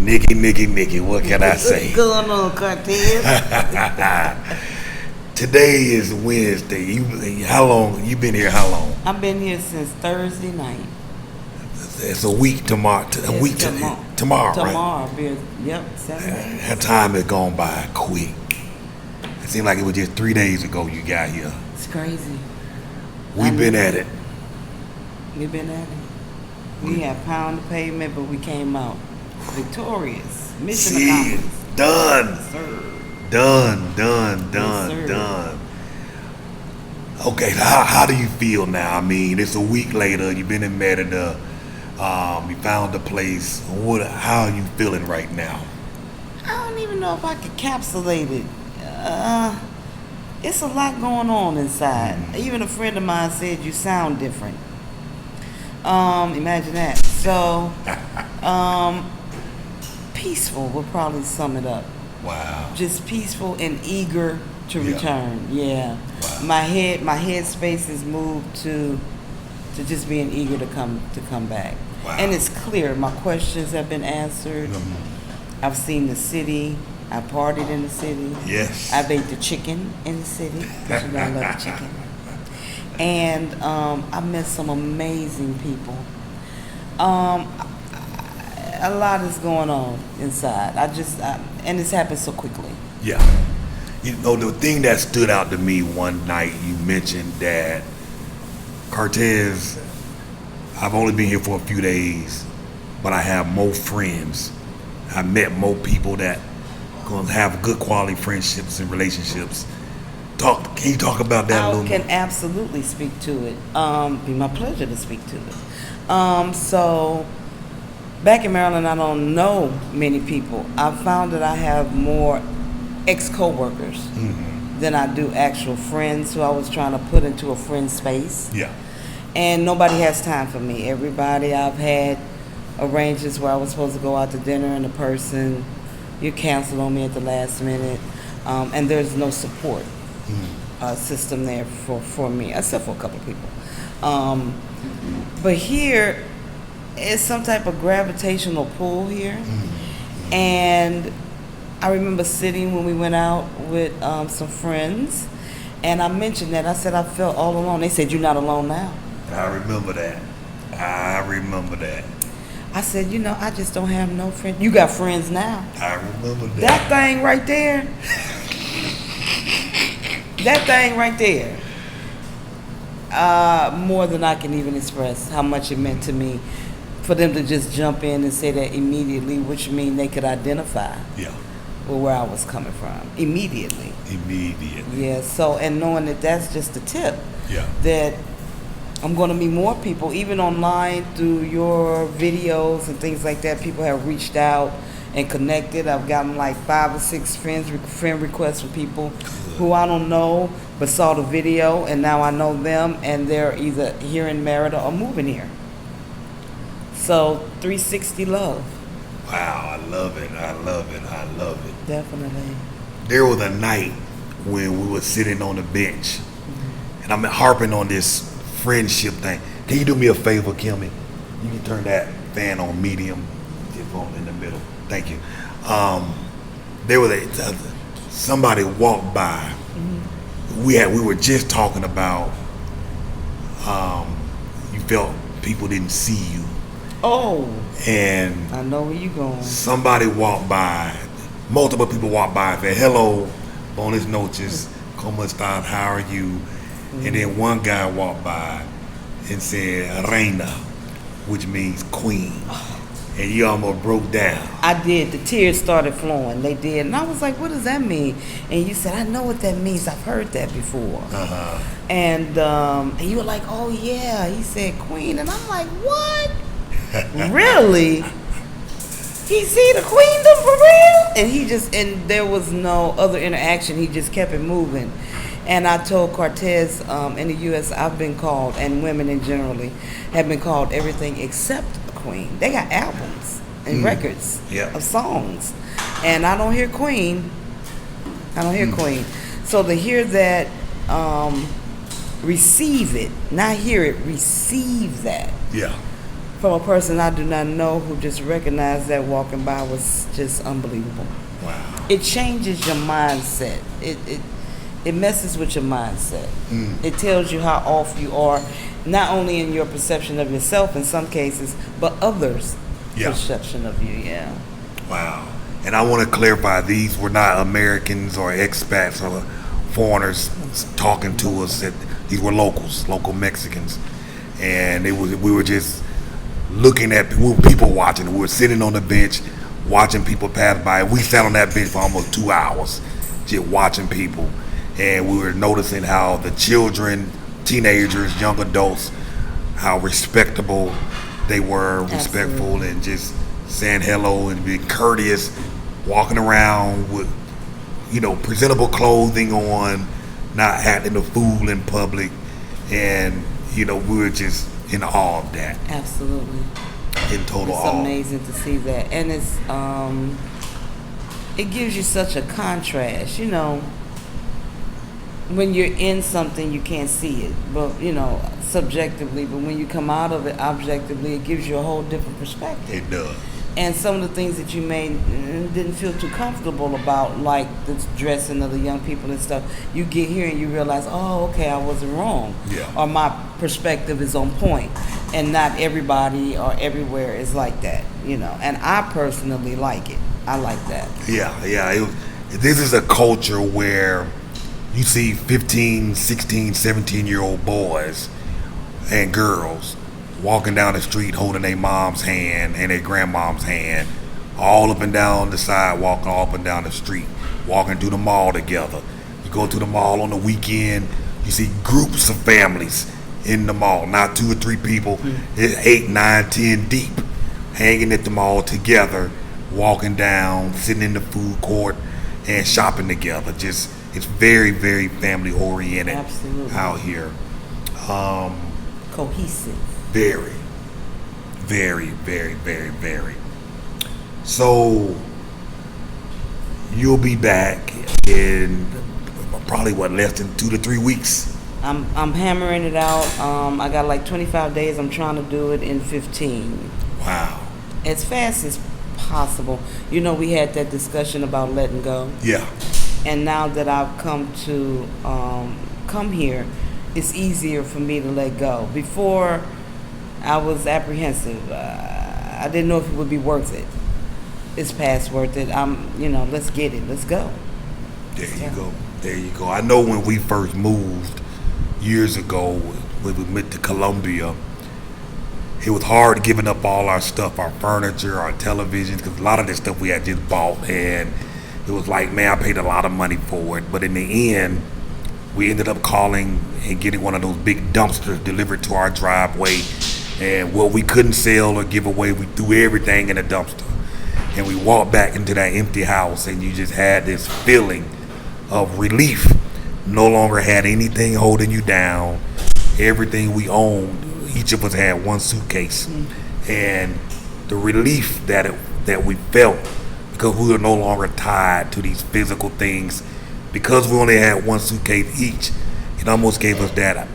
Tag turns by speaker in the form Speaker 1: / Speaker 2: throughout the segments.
Speaker 1: Niki, what can I say?
Speaker 2: What's going on, Cartess?
Speaker 1: Today is Wednesday. How long? You been here how long?
Speaker 2: I've been here since Thursday night.
Speaker 1: It's a week tomorrow. Tomorrow, right?
Speaker 2: Tomorrow, yep, 7 days.
Speaker 1: That time has gone by quick. It seemed like it was just 3 days ago you got here.
Speaker 2: It's crazy.
Speaker 1: We've been at it.
Speaker 2: We've been at it. We have pound the pavement, but we came out victorious. Mission accomplished.
Speaker 1: Done.
Speaker 2: Yes, sir.
Speaker 1: Done.
Speaker 2: Yes, sir.
Speaker 1: Done. Okay, how do you feel now? I mean, it's a week later. You've been in Merida. You found a place. How are you feeling right now?
Speaker 2: I don't even know if I could encapsulate it. It's a lot going on inside. Even a friend of mine said you sound different. Imagine that. So, peaceful would probably sum it up.
Speaker 1: Wow.
Speaker 2: Just peaceful and eager to return. Yeah.
Speaker 1: Wow.
Speaker 2: My head space is moved to just being eager to come back.
Speaker 1: Wow.
Speaker 2: And it's clear. My questions have been answered.
Speaker 1: Mm-hmm.
Speaker 2: I've seen the city. I partied in the city.
Speaker 1: Yes.
Speaker 2: I've ate the chicken in the city. Because you know I love the chicken. And I met some amazing people. A lot is going on inside. And this happened so quickly.
Speaker 1: Yeah. You know, the thing that stood out to me one night, you mentioned that Cartess, I've only been here for a few days, but I have more friends. I met more people that gonna have good quality friendships and relationships. Can you talk about that a little
Speaker 2: I
Speaker 1: more?
Speaker 2: can absolutely speak to it. Be my pleasure to speak to it. So back in Maryland, I don't know many people. I found that I have more ex-coworkers than I do actual friends who I was trying to put into a friend space.
Speaker 1: Yeah.
Speaker 2: And nobody has time for me. Everybody I've had arrangements where I was supposed to go out to dinner and the person, you canceled on me at the last minute. And there's no support system there for me, except for a couple of people. But here, it's some type of gravitational pull here. And I remember sitting when we went out with some friends, and I mentioned that. I said I felt all alone. They said, "You're not alone now."
Speaker 1: I remember that.
Speaker 2: I said, I just don't have no friends. You got friends now.
Speaker 1: I remember that.
Speaker 2: That thing right there. More than I can even express how much it meant to me for them to just jump in and say that immediately, which means they could identify with where I was coming from immediately. Yeah. So, and knowing that that's just the tip.
Speaker 1: Yeah.
Speaker 2: That I'm going to meet more people, even online through your videos and things like that. People have reached out and connected. I've gotten like 5 or 6 friend requests from people who I don't know but saw the video, and now I know them, and they're either here in Merida or moving here. So 360 love.
Speaker 1: Wow, I love it.
Speaker 2: Definitely.
Speaker 1: There was a night when we were sitting on the bench, and I'm harping on this friendship thing. Can you do me a favor, Kimmy? You can turn that fan on medium, just on in the middle. Thank you. There was somebody walked by. We were just talking about you felt people didn't see you.
Speaker 2: Oh.
Speaker 1: And
Speaker 2: I know where you going.
Speaker 1: Somebody walked by. Multiple people walked by and said, "Hello, buenas noches, ¿cómo estás? How are you?" And then one guy walked by and said, "Reina," which means queen. And you almost broke down.
Speaker 2: I did. The tears started flowing. They did. And I was like, what does that mean? And you said, I know what that means. I've heard that before. And you were like, oh, yeah. He said queen. And I'm like, what? Really? He see the queendom for real? And there was no other interaction. He just kept it moving. And I told Cartess, in the U.S., I've been called, and women in generally, have been called everything except a queen. They got albums and records of songs. And I don't hear queen. Queen. So to hear that, receive it, not hear it, receive that.
Speaker 1: Yeah.
Speaker 2: from a person I do not know who just recognized that walking by was just unbelievable.
Speaker 1: Wow.
Speaker 2: It changes your mindset. It messes with your mindset. It tells you how off you are, not only in your perception of yourself in some cases, but others' perception of you. Yeah.
Speaker 1: Wow. And I want to clarify, these were not Americans or expats or foreigners talking to us. These were locals, local Mexicans. And we were just looking at, we were people watching. We were sitting on the bench watching people pass by. We sat on that bench for almost 2 hours just watching people. And we were noticing how the children, teenagers, young adults, how respectable they were, respectful, and just saying hello and being courteous, walking around with, presentable clothing on, not acting a fool in public. And, we were just in awe of that.
Speaker 2: Absolutely.
Speaker 1: In total
Speaker 2: it's
Speaker 1: awe.
Speaker 2: It's amazing to see that. And it's, it gives you such a contrast, when you're in something, you can't see it, but subjectively. But when you come out of it objectively, it gives you a whole different perspective.
Speaker 1: It does.
Speaker 2: And some of the things that you didn't feel too comfortable about, like the dressing of the young people and stuff, you get here and you realize, oh, okay, I wasn't wrong.
Speaker 1: Yeah.
Speaker 2: Or my perspective is on point, and not everybody or everywhere is like that. And I personally like it. I like that.
Speaker 1: Yeah. This is a culture where you see 15, 16, 17-year-old boys and girls walking down the street holding their mom's hand and their grandmom's hand, all up and down the sidewalk, all up and down the street, walking through the mall together. You go to the mall on the weekend, you see groups of families in the mall, not 2 or 3 people, it's 8, 9, 10 deep, hanging at the mall together, walking down, sitting in the food court, and shopping together. Just, it's very, very family oriented.
Speaker 2: Absolutely.
Speaker 1: Out here.
Speaker 2: Cohesive.
Speaker 1: Very, very, very, very, very. So you'll be back in probably less than 2 to 3 weeks.
Speaker 2: I'm hammering it out. I got like 25 days. I'm trying to do it in 15.
Speaker 1: Wow.
Speaker 2: As fast as possible. We had that discussion about letting go.
Speaker 1: Yeah.
Speaker 2: And now that I've come to come here, it's easier for me to let go. Before, I was apprehensive. I didn't know if it would be worth it. It's past worth it. Let's get it. Let's go.
Speaker 1: There you go. I know when we first moved years ago, when we went to Colombia, it was hard giving up all our stuff, our furniture, our televisions, because a lot of this stuff we had just bought, and it was like, man, I paid a lot of money for it. But in the end, we ended up calling and getting one of those big dumpsters delivered to our driveway. And what we couldn't sell or give away, we threw everything in a dumpster. And we walked back into that empty house, and you just had this feeling of relief. No longer had anything holding you down. Everything we owned, each of us had one suitcase. And the relief that we felt, because we were no longer tied to these physical things, because we only had one suitcase each, it almost gave us that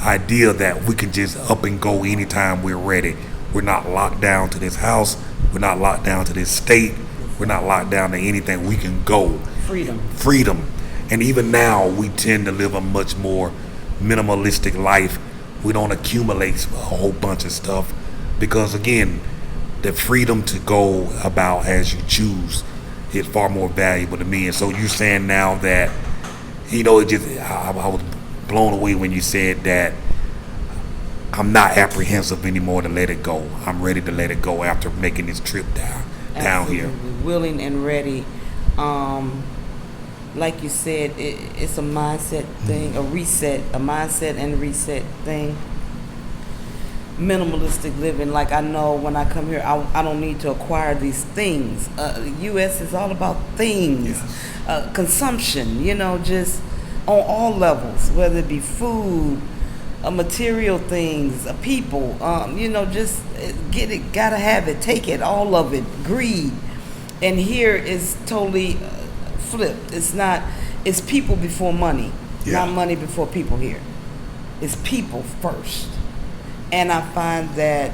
Speaker 1: idea that we can just up and go anytime we're ready. We're not locked down to this house. We're not locked down to this state. We're not locked down to anything. We can go. Freedom. And even now, we tend to live a much more minimalistic life. We don't accumulate a whole bunch of stuff because, again, the freedom to go about as you choose is far more valuable to me. And so you're saying now that, I was blown away when you said that I'm not apprehensive anymore to let it go. I'm ready to let it go after making this trip down here.
Speaker 2: Willing and ready. Like you said, it's a mindset thing, a mindset and reset thing. Minimalistic living. Like, I know when I come here, I don't need to acquire these things. The U.S. is all about things, consumption, just on all levels, whether it be food, material things, people, just get it, gotta have it, take it, all of it, greed. And here is totally flipped. It's people before money, not money before people here. It's people first. And I find that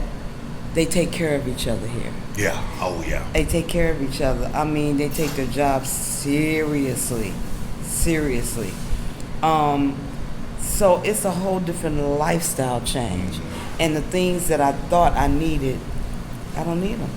Speaker 2: they take care of each other here.
Speaker 1: Yeah. Oh yeah.
Speaker 2: They take care of each other. I mean, they take their job seriously. Seriously. So it's a whole different lifestyle change. And the things that I thought I needed, I don't need them.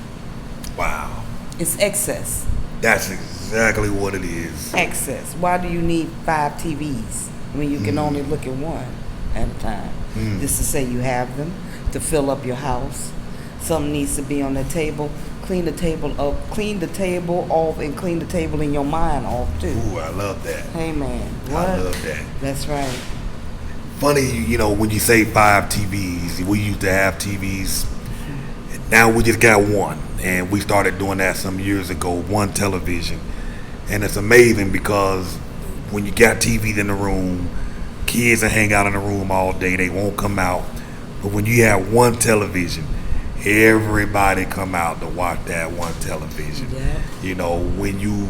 Speaker 1: Wow.
Speaker 2: It's excess.
Speaker 1: That's exactly what it is.
Speaker 2: Excess. Why do you need 5 TVs when you can only look at one at a time? Just to say you have them, to fill up your house. Something needs to be on the table. Clean the table up. Clean the table off, and clean the table in your mind off too.
Speaker 1: Ooh, I love that.
Speaker 2: Hey man, what?
Speaker 1: I love that.
Speaker 2: That's right.
Speaker 1: Funny, when you say 5 TVs, we used to have TVs. Now we just got one, and we started doing that some years ago. One television, and it's amazing because when you got TVs in the room, kids will hang out in the room all day. They won't come out. But when you have one television, everybody come out to watch that one television.
Speaker 2: Yeah.
Speaker 1: When you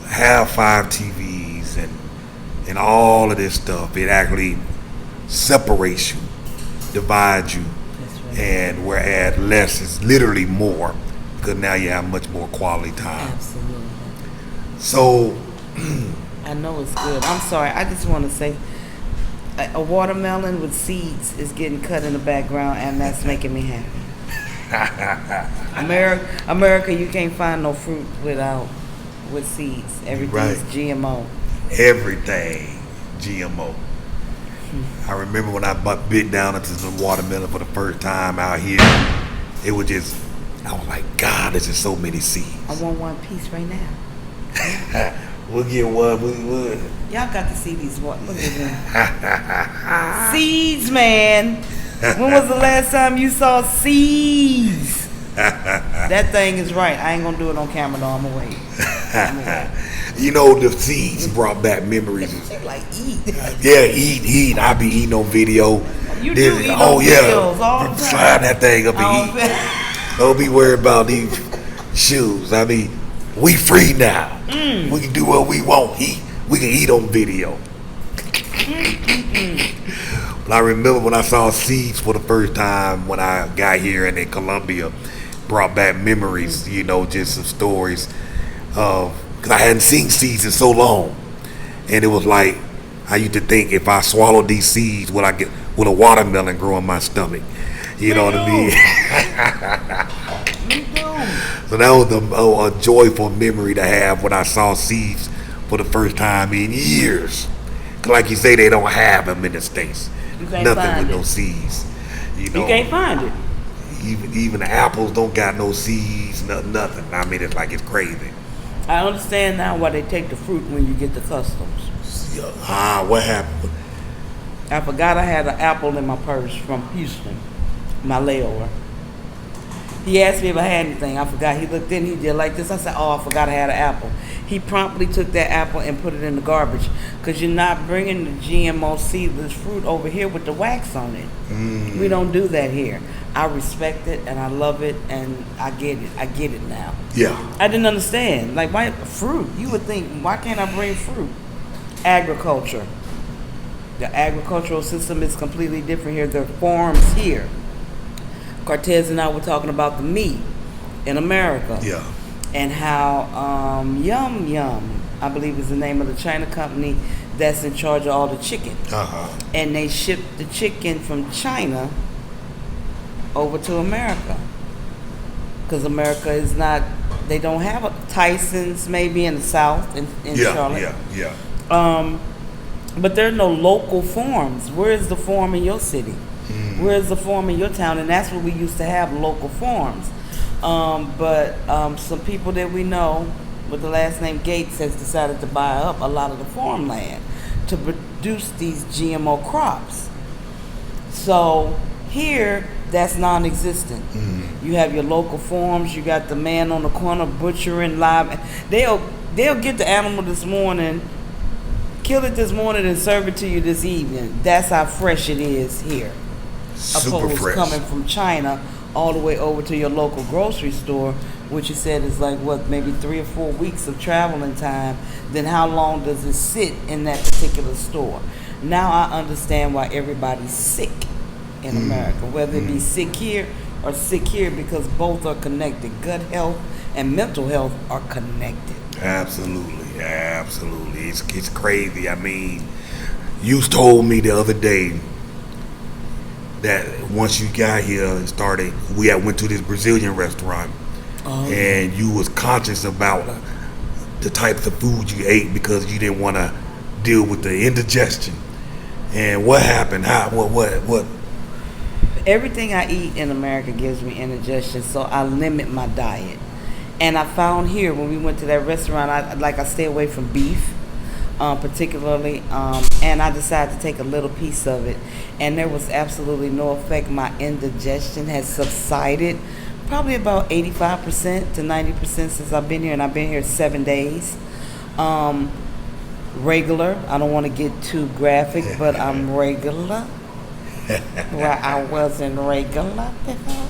Speaker 1: have 5 TVs and all of this stuff, it actually separates you, divides you.
Speaker 2: That's right.
Speaker 1: And whereas less is literally more, because now you have much more quality time.
Speaker 2: Absolutely.
Speaker 1: So
Speaker 2: I know it's good. I'm sorry. I just want to say, a watermelon with seeds is getting cut in the background, and that's making me happy. America, you can't find no fruit with seeds. Everything's
Speaker 1: Right.
Speaker 2: GMO.
Speaker 1: everything GMO. I remember when I bit down into some watermelon for the first time out here, it was just, I was like, God, there's just so many seeds.
Speaker 2: I want one piece right now.
Speaker 1: We'll get one. We'll.
Speaker 2: Y'all got to see these. Look at them. Seeds, man. When was the last time you saw seeds? That thing is right. I ain't gonna do it on camera though. I'm gonna wait.
Speaker 1: The seeds brought back memories.
Speaker 2: Like eat.
Speaker 1: Yeah, eat. I be eating on video.
Speaker 2: You do eat on videos all the time.
Speaker 1: Slide that thing up and eat. Don't be worried about these shoes. I mean, we free now. We can do what we want. We can eat on video. But I remember when I saw seeds for the first time when I got here and in Colombia, brought back memories, just some stories of, because I hadn't seen seeds in so long. And it was like, I used to think if I swallowed these seeds, would a watermelon grow in my stomach? You know what I mean? So that was a joyful memory to have when I saw seeds for the first time in years. Cause like you say, they don't have them in the States. Nothing with no seeds.
Speaker 2: You can't find it.
Speaker 1: Even the apples don't got no seeds, nothing. I mean, it's crazy.
Speaker 2: I understand now why they take the fruit when you get the customs.
Speaker 1: What happened?
Speaker 2: I forgot I had an apple in my purse from Houston, my layover. He asked me if I had anything. I forgot. He looked in, he did like this. I said, I forgot I had an apple. He promptly took that apple and put it in the garbage because you're not bringing the GMO seedless fruit over here with the wax on it. We don't do that here. I respect it and I love it and I get it. I get it now.
Speaker 1: Yeah.
Speaker 2: I didn't understand. Like, why fruit? You would think, why can't I bring fruit? Agriculture. The agricultural system is completely different here. There are farms here. Cartess and I were talking about the meat in America.
Speaker 1: Yeah.
Speaker 2: And how Yum Yum, I believe is the name of the China company that's in charge of all the chicken. And they ship the chicken from China over to America. Because America is not, they don't have a Tyson's maybe in the South, in Charlotte.
Speaker 1: Yeah.
Speaker 2: But there are no local farms. Where is the farm in your city? Where's the farm in your town? And that's what we used to have, local farms. But some people that we know with the last name Gates has decided to buy up a lot of the farmland to produce these GMO crops. So here, that's non-existent. You have your local farms. You got the man on the corner butchering live. They'll get the animal this morning, kill it this morning, and serve it to you this evening. That's how fresh it is here.
Speaker 1: Super fresh.
Speaker 2: Coming from China all the way over to your local grocery store, which you said is like maybe 3 or 4 weeks of traveling time. Then how long does it sit in that particular store? Now I understand why everybody's sick in America, whether it be sick here are sick here because both are connected. Gut health and mental health are connected.
Speaker 1: Absolutely, absolutely. It's crazy. I mean, you told me the other day that once you got here and started, we went to this Brazilian restaurant, and you was conscious about the types of food you ate because you didn't want to deal with the indigestion. And what happened? What?
Speaker 2: Everything I eat in America gives me indigestion, so I limit my diet. And I found here when we went to that restaurant, I stay away from beef, particularly, and I decided to take a little piece of it, and there was absolutely no effect. My indigestion has subsided probably about 85% to 90% since I've been here, and I've been here 7 days. Regular, I don't want to get too graphic, but I'm regular, where I wasn't regular before.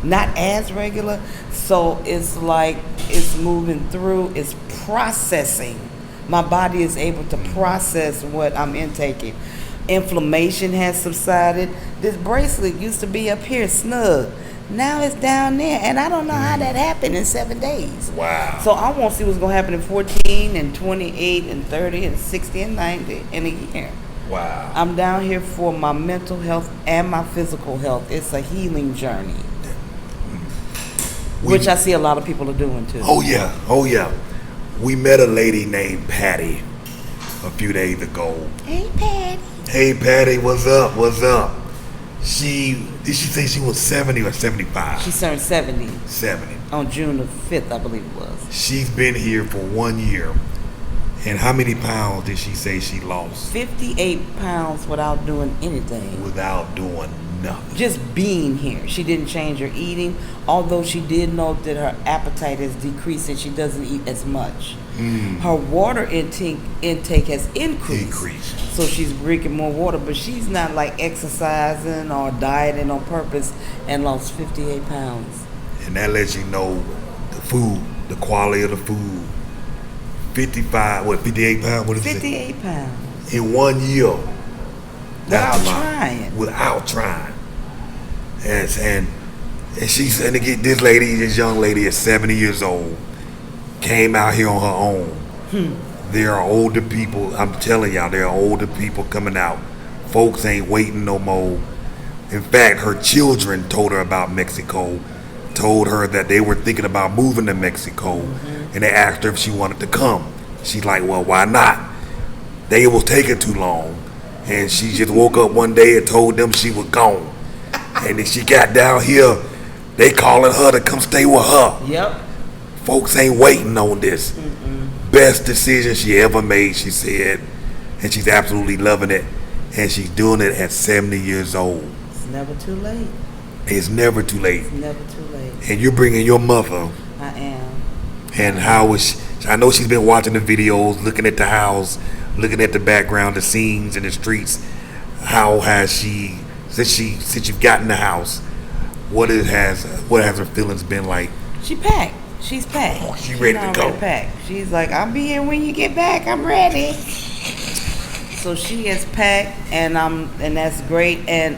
Speaker 2: Not as regular, so it's like it's moving through, it's processing. My body is able to process what I'm intaking. Inflammation has subsided. This bracelet used to be up here snug. Now it's down there, and I don't know how that happened in 7 days.
Speaker 1: Wow.
Speaker 2: So I want to see what's going to happen in 14 and 28 and 30 and 60 and 90 in a year.
Speaker 1: Wow.
Speaker 2: I'm down here for my mental health and my physical health. It's a healing journey. Which I see a lot of people are doing too.
Speaker 1: Oh yeah. We met a lady named Patty a few days ago.
Speaker 2: Hey Patty.
Speaker 1: Hey Patty, what's up? Did she say she was 70 or 75?
Speaker 2: She turned 70.
Speaker 1: 70.
Speaker 2: On June the 5th, I believe it was.
Speaker 1: She's been here for 1 year. And how many pounds did she say she lost?
Speaker 2: 58 pounds without doing anything.
Speaker 1: Without doing nothing.
Speaker 2: Just being here. She didn't change her eating, although she did note that her appetite has decreased and she doesn't eat as much. Her water intake has increased. So she's drinking more water, but she's not like exercising or dieting on purpose and lost 58 pounds.
Speaker 1: And that lets you know the food, the quality of the food. 58 pounds? What is it?
Speaker 2: 58 pounds.
Speaker 1: In 1 year. Without trying. And she's, and again, this young lady is 70 years old. Came out here on her own. There are older people, I'm telling y'all, there are older people coming out. Folks ain't waiting no more. In fact, her children told her about Mexico, told her that they were thinking about moving to Mexico, and they asked her if she wanted to come. She's like, well, why not? They was taking too long. And she just woke up one day and told them she was gone. And then she got down here, they calling her to come stay with her.
Speaker 2: Yep.
Speaker 1: Folks ain't waiting on this. Best decision she ever made, she said. And she's absolutely loving it. And she's doing it at 70 years old.
Speaker 2: It's never too late.
Speaker 1: It's never too late.
Speaker 2: It's never too late.
Speaker 1: And you're bringing your mother.
Speaker 2: I am.
Speaker 1: And how was she? I know she's been watching the videos, looking at the house, looking at the background, the scenes in the streets. How has she, since you've gotten the house, what has her feelings been like?
Speaker 2: She packed. She's packed.
Speaker 1: Oh, she's ready to go.
Speaker 2: Packed. She's like, I'll be here when you get back. I'm ready. So she is packed, and that's great. And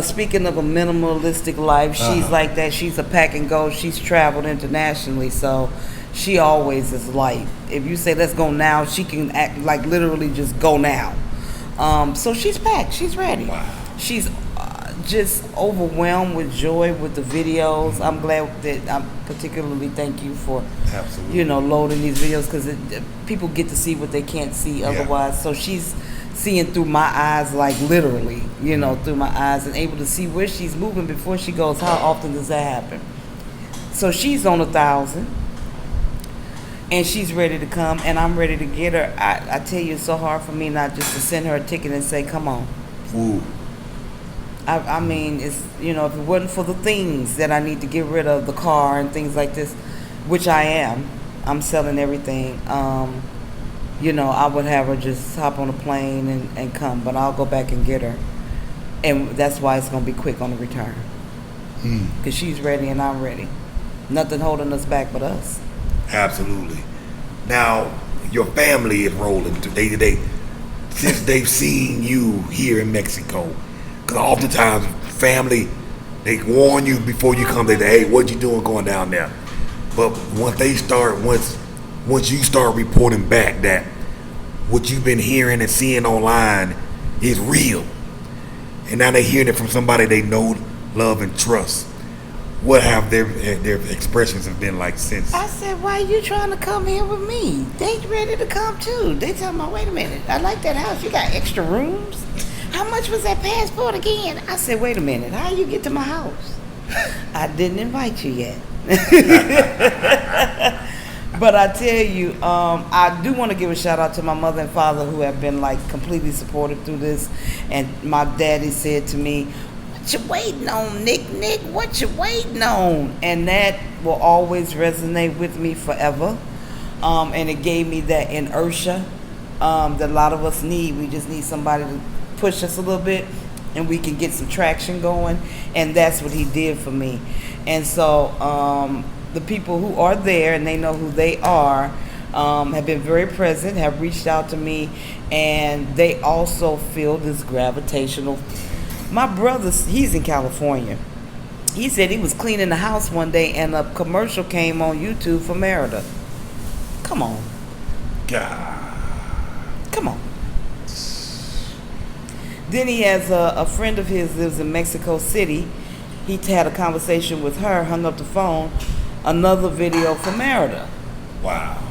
Speaker 2: speaking of a minimalistic life, she's like that. She's a pack and go. She's traveled internationally, so she always is light. If you say let's go now, she can act like literally just go now. So she's packed. She's ready.
Speaker 1: Wow.
Speaker 2: She's just overwhelmed with joy with the videos. I'm glad that I particularly thank you for, loading these videos, because people get to see what they can't see otherwise. So she's seeing through my eyes, like literally, through my eyes, and able to see where she's moving before she goes. How often does that happen? So she's on 1,000, and she's ready to come, and I'm ready to get her. I tell you, it's so hard for me not just to send her a ticket and say, come on.
Speaker 1: Ooh.
Speaker 2: I mean, it's, if it wasn't for the things that I need to get rid of, the car and things like this, which I'm selling everything. I would have her just hop on a plane and come, but I'll go back and get her. And that's why it's going to be quick on the return. Because she's ready and I'm ready. Nothing holding us back but us.
Speaker 1: Absolutely. Now, your family is rolling. Since they've seen you here in Mexico. Because oftentimes, family, They warn you before you come. They say, hey, what you doing going down there? But once you start reporting back that what you've been hearing and seeing online is real, and now they're hearing it from somebody they know, love, and trust, what have their expressions have been like since?
Speaker 2: I said, why you trying to come here with me? They ready to come too. They tell me, wait a minute, I like that house. You got extra rooms? How much was that passport again? I said, wait a minute, how you get to my house? I didn't invite you yet. But I tell you, I do want to give a shout out to my mother and father who have been like completely supportive through this. And my daddy said to me, what you waiting on, Nick, what you waiting on? And that will always resonate with me forever. And it gave me that inertia that a lot of us need. We just need somebody to push us a little bit and we can get some traction going. And that's what he did for me. And so the people who are there and they know who they are have been very present, have reached out to me, and they also feel this gravitational. My brother, he's in California. He said he was cleaning the house one day and a commercial came on YouTube for Merida. Come on.
Speaker 1: God.
Speaker 2: Come on. Then he has a friend of his lives in Mexico City. He had a conversation with her, hung up the phone, another video for Merida.
Speaker 1: Wow.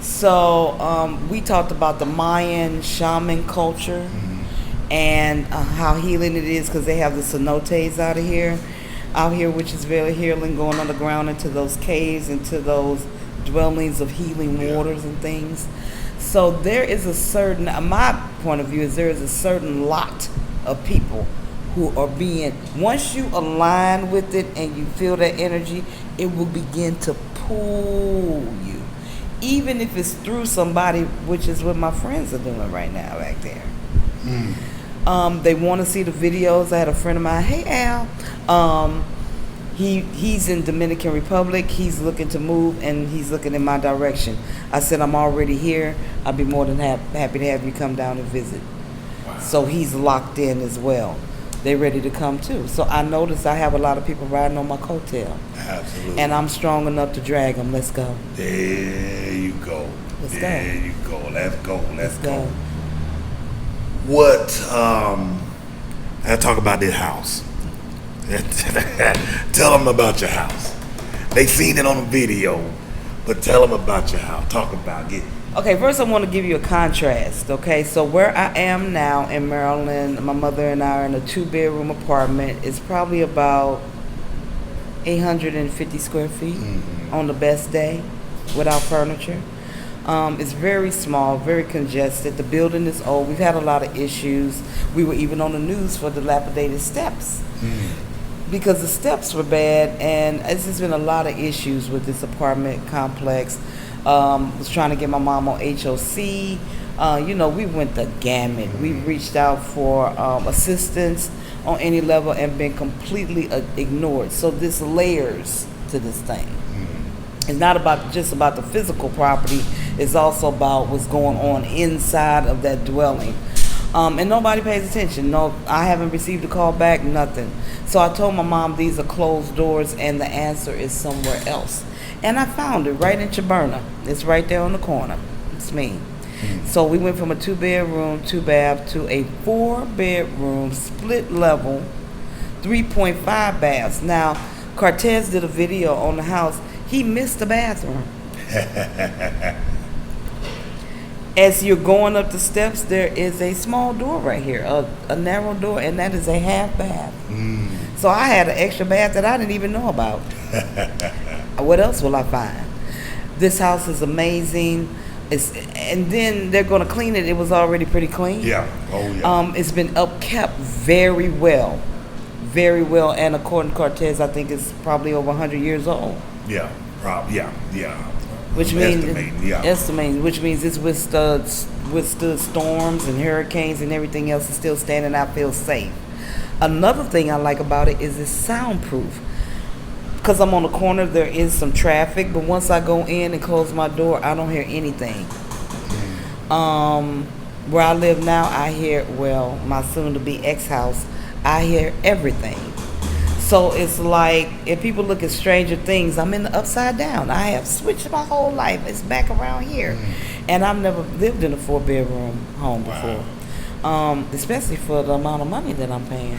Speaker 2: So we talked about the Mayan shaman culture and how healing it is because they have the cenotes out here, which is very healing, going underground into those caves, into those dwellings of healing waters and things. So there is a certain, my point of view is there is a certain lot of people who are being, once you align with it and you feel that energy, it will begin to pull you. Even if it's through somebody, which is what my friends are doing right now back there. They want to see the videos. I had a friend of mine, hey Al, he's in Dominican Republic. He's looking to move and he's looking in my direction. I said, I'm already here. I'd be more than happy to have you come down and visit. Wow. So he's locked in as well. They're ready to come too. So I noticed I have a lot of people riding on my coattail.
Speaker 1: Absolutely.
Speaker 2: And I'm strong enough to drag them. Let's go.
Speaker 1: There you go.
Speaker 2: Let's go.
Speaker 1: There you go. Let's go. Let's go.
Speaker 2: go.
Speaker 1: What, I talk about this house. Tell them about your house. They seen it on the video, but tell them about your house. Talk about it.
Speaker 2: Okay, first I want to give you a contrast, okay? So where I am now in Maryland, my mother and I are in a 2-bedroom apartment. It's probably about 850 square feet on the best day without furniture. It's very small, very congested. The building is old. We've had a lot of issues. We were even on the news for dilapidated steps because the steps were bad, and it's just been a lot of issues with this apartment complex. Was trying to get my mom on HOC. We went the gamut. We reached out for assistance on any level and been completely ignored. So there's layers to this thing. It's not just about the physical property. It's also about what's going on inside of that dwelling. And nobody pays attention. No, I haven't received a call back, nothing. So I told my mom these are closed doors and the answer is somewhere else. And I found it right in Chaberna. It's right there on the corner. It's me. So we went from a 2-bedroom, 2-bath to a 4-bedroom, split level, 3.5 baths. Now, Cartess did a video on the house. He missed the bathroom. As you're going up the steps, there is a small door right here, a narrow door, and that is a half bath. So I had an extra bath that I didn't even know about. What else will I find? This house is amazing. And then they're going to clean it. It was already pretty clean.
Speaker 1: Yeah. Oh, yeah.
Speaker 2: It's been upkept very well. Very well. And according to Cartess, I think it's probably over 100 years old.
Speaker 1: Yeah. Yeah.
Speaker 2: Which means
Speaker 1: estimating,
Speaker 2: which means it's withstood storms and hurricanes and everything else is still standing out, feels safe. Another thing I like about it is it's soundproof. Because I'm on the corner, there is some traffic, but once I go in and close my door, I don't hear anything. Where I live now, I hear, my soon-to-be ex-house, I hear everything. So it's like, if people look at Stranger Things, I'm in the upside down. I have switched my whole life. It's back around here. And I've never lived in a 4-bedroom home before. Especially for the amount of money that I'm paying.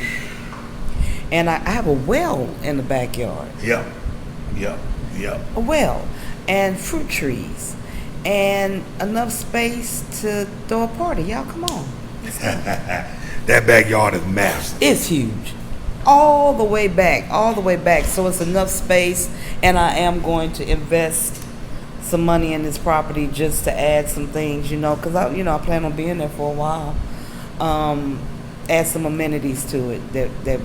Speaker 2: And I have a well in the backyard.
Speaker 1: Yep.
Speaker 2: A well. And fruit trees. And enough space to throw a party. Y'all, come on. Let's go.
Speaker 1: That backyard is massive.
Speaker 2: It's huge. All the way back. So it's enough space, and I am going to invest some money in this property just to add some things, because I plan on being there for a while. Add some amenities to it that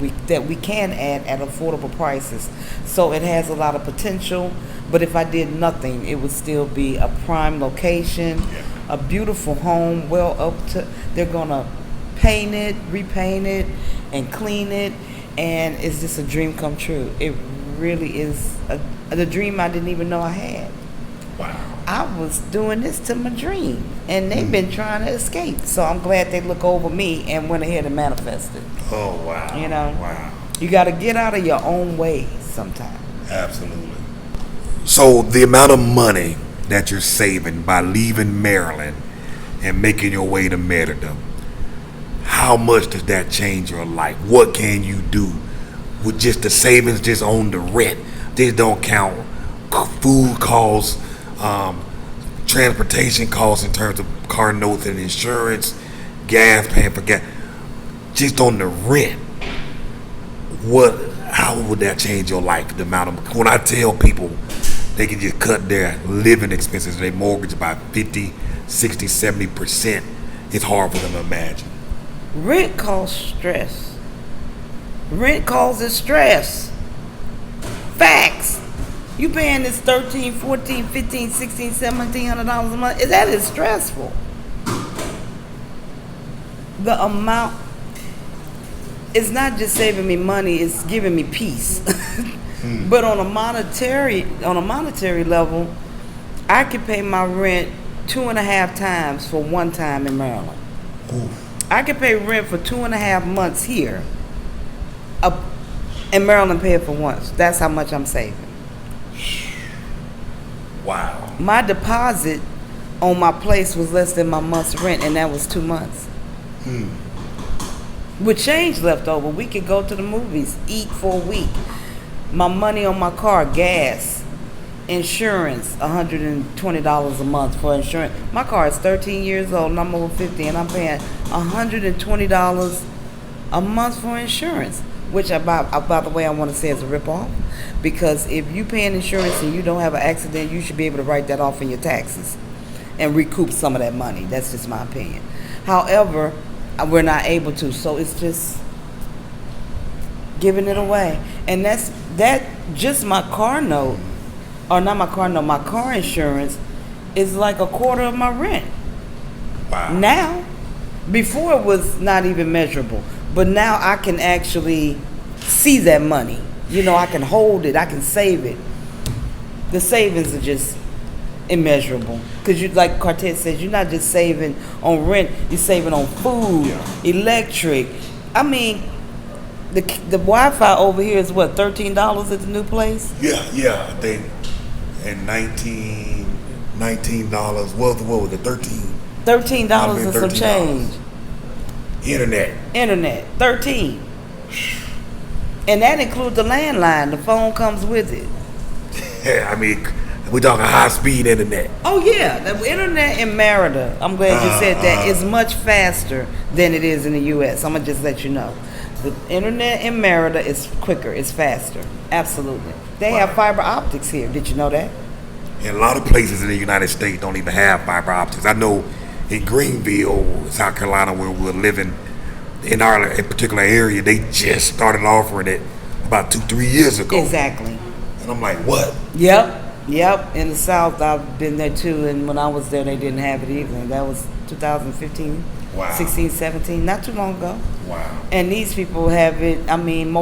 Speaker 2: we can add at affordable prices. So it has a lot of potential, but if I did nothing, it would still be a prime location, a beautiful home, they're gonna paint it, repaint it, and clean it. And it's just a dream come true. It really is the dream I didn't even know I had.
Speaker 1: Wow.
Speaker 2: I was doing this to my dream, and they've been trying to escape. So I'm glad they look over me and went ahead and manifested.
Speaker 1: Oh, wow. Wow.
Speaker 2: You got to get out of your own way sometimes.
Speaker 1: Absolutely. So the amount of money that you're saving by leaving Maryland and making your way to Merida, how much does that change your life? What can you do with just the savings just on the rent? These don't count food costs, transportation costs in terms of car notes and insurance, gas, paying for gas. Just on the rent, how would that change your life? The amount of, when I tell people they can just cut their living expenses, their mortgage by 50, 60, 70%, it's hard for them to imagine.
Speaker 2: Rent causes stress. Rent causes stress. Facts. You paying this $13, $14, $15, $16, $1,700 a month. That is stressful. The amount, it's not just saving me money, it's giving me peace. But on a monetary level, I can pay my rent 2.5 times for one time in Maryland.
Speaker 1: Oof.
Speaker 2: I can pay rent for 2.5 months here, in Maryland pay it for once. That's how much I'm saving.
Speaker 1: Wow.
Speaker 2: My deposit on my place was less than my month's rent, and that was 2 months. With change left over, we could go to the movies, eat for a week. My money on my car, gas, insurance, $120 a month for insurance. My car is 13 years old and I'm over 50, and I'm paying $120 a month for insurance, which by the way, I want to say is a ripoff, because if you paying insurance and you don't have an accident, you should be able to write that off in your taxes and recoup some of that money. That's just my opinion. However, we're not able to, so it's just giving it away. And that just my car note, or not my car note, my car insurance is like a quarter of my rent.
Speaker 1: Wow.
Speaker 2: Now, before it was not even measurable, but now I can actually see that money. I can hold it, I can save it. The savings are just immeasurable. Because like Cartess says, you're not just saving on rent, you're saving on food, electric. I mean, the Wi-Fi over here is what, $13 at the new place?
Speaker 1: Yeah, I think. And $19, what was it, 13?
Speaker 2: $13 and some change.
Speaker 1: Internet,
Speaker 2: 13. And that includes the landline. The phone comes with it.
Speaker 1: Yeah, I mean, we're talking high-speed internet.
Speaker 2: Oh, yeah. The internet in Merida, I'm glad you said that, is much faster than it is in the U.S. I'm going to just let you know. The internet in Merida is quicker. It's faster. Absolutely. They have fiber optics here. Did you know that?
Speaker 1: And a lot of places in the United States don't even have fiber optics. I know in Greenville, South Carolina, where we're living, in our particular area, they just started offering it about 2-3 years ago.
Speaker 2: Exactly.
Speaker 1: And I'm like, what?
Speaker 2: Yep. In the South, I've been there too, and when I was there, they didn't have it either. That was 2015, 16, 17, not too long ago.
Speaker 1: Wow.
Speaker 2: And these people have it. I mean,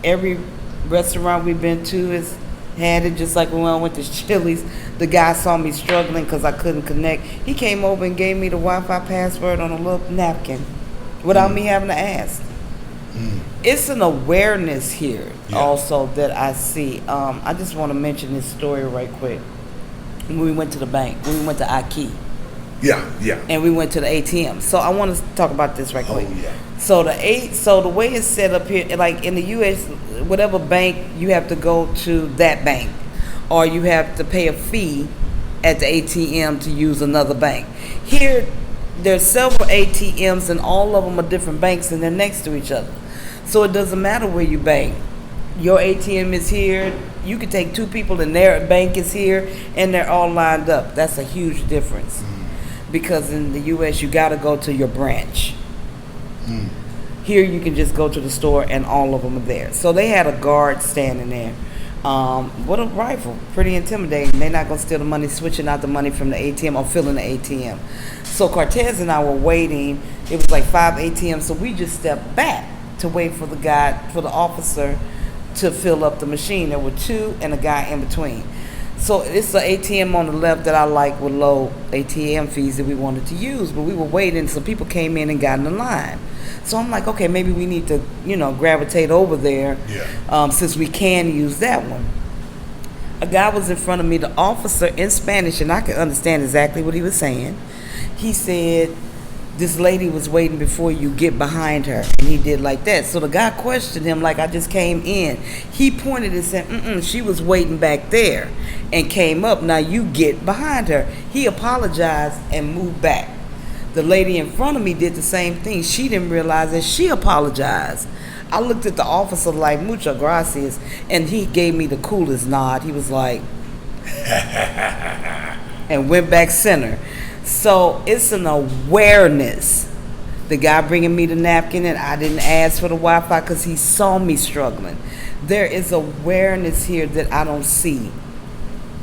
Speaker 2: every restaurant we've been to has had it. Just like when I went to Chili's, the guy saw me struggling because I couldn't connect. He came over and gave me the Wi-Fi password on a little napkin without me having to ask. it's an awareness here
Speaker 1: Yeah.
Speaker 2: also that I see. I just want to mention this story right quick. When we went to the bank, when we went to Niki,
Speaker 1: Yeah.
Speaker 2: and we went to the ATM. So I want to talk about this right quick.
Speaker 1: Oh, yeah.
Speaker 2: So the way it's set up here, like in the U.S., whatever bank, you have to go to that bank, or you have to pay a fee at the ATM to use another bank. Here, there's several ATMs, and all of them are different banks, and they're next to each other. So it doesn't matter where you bank. Your ATM is here. You could take two people, and their bank is here, and they're all lined up. That's a huge difference. Because in the U.S., you got to go to your branch. Here, you can just go to the store, and all of them are there. So they had a guard standing there with a rifle. Pretty intimidating. They're not going to steal the money, switching out the money from the ATM or filling the ATM. So Cartess and I were waiting. It was like 5 ATMs, so we just stepped back to wait for the officer to fill up the machine. There were 2 and a guy in between. So it's an ATM on the left that I like with low ATM fees that we wanted to use, but we were waiting. So people came in and got in the line. So I'm like, okay, maybe we need to, gravitate over there, since we can use that one. A guy was in front of me, the officer in Spanish, and I could understand exactly what he was saying. He said, this lady was waiting before you, get behind her. And he did like that. So the guy questioned him like I just came in. He pointed and said, she was waiting back there and came up. Now you get behind her. He apologized and moved back. The lady in front of me did the same thing. She didn't realize that she apologized. I looked at the officer like, muchas gracias, and he gave me the coolest nod. He was like, and went back center. So it's an awareness. The guy bringing me the napkin, and I didn't ask for the Wi-Fi because he saw me struggling. There is awareness here that I don't see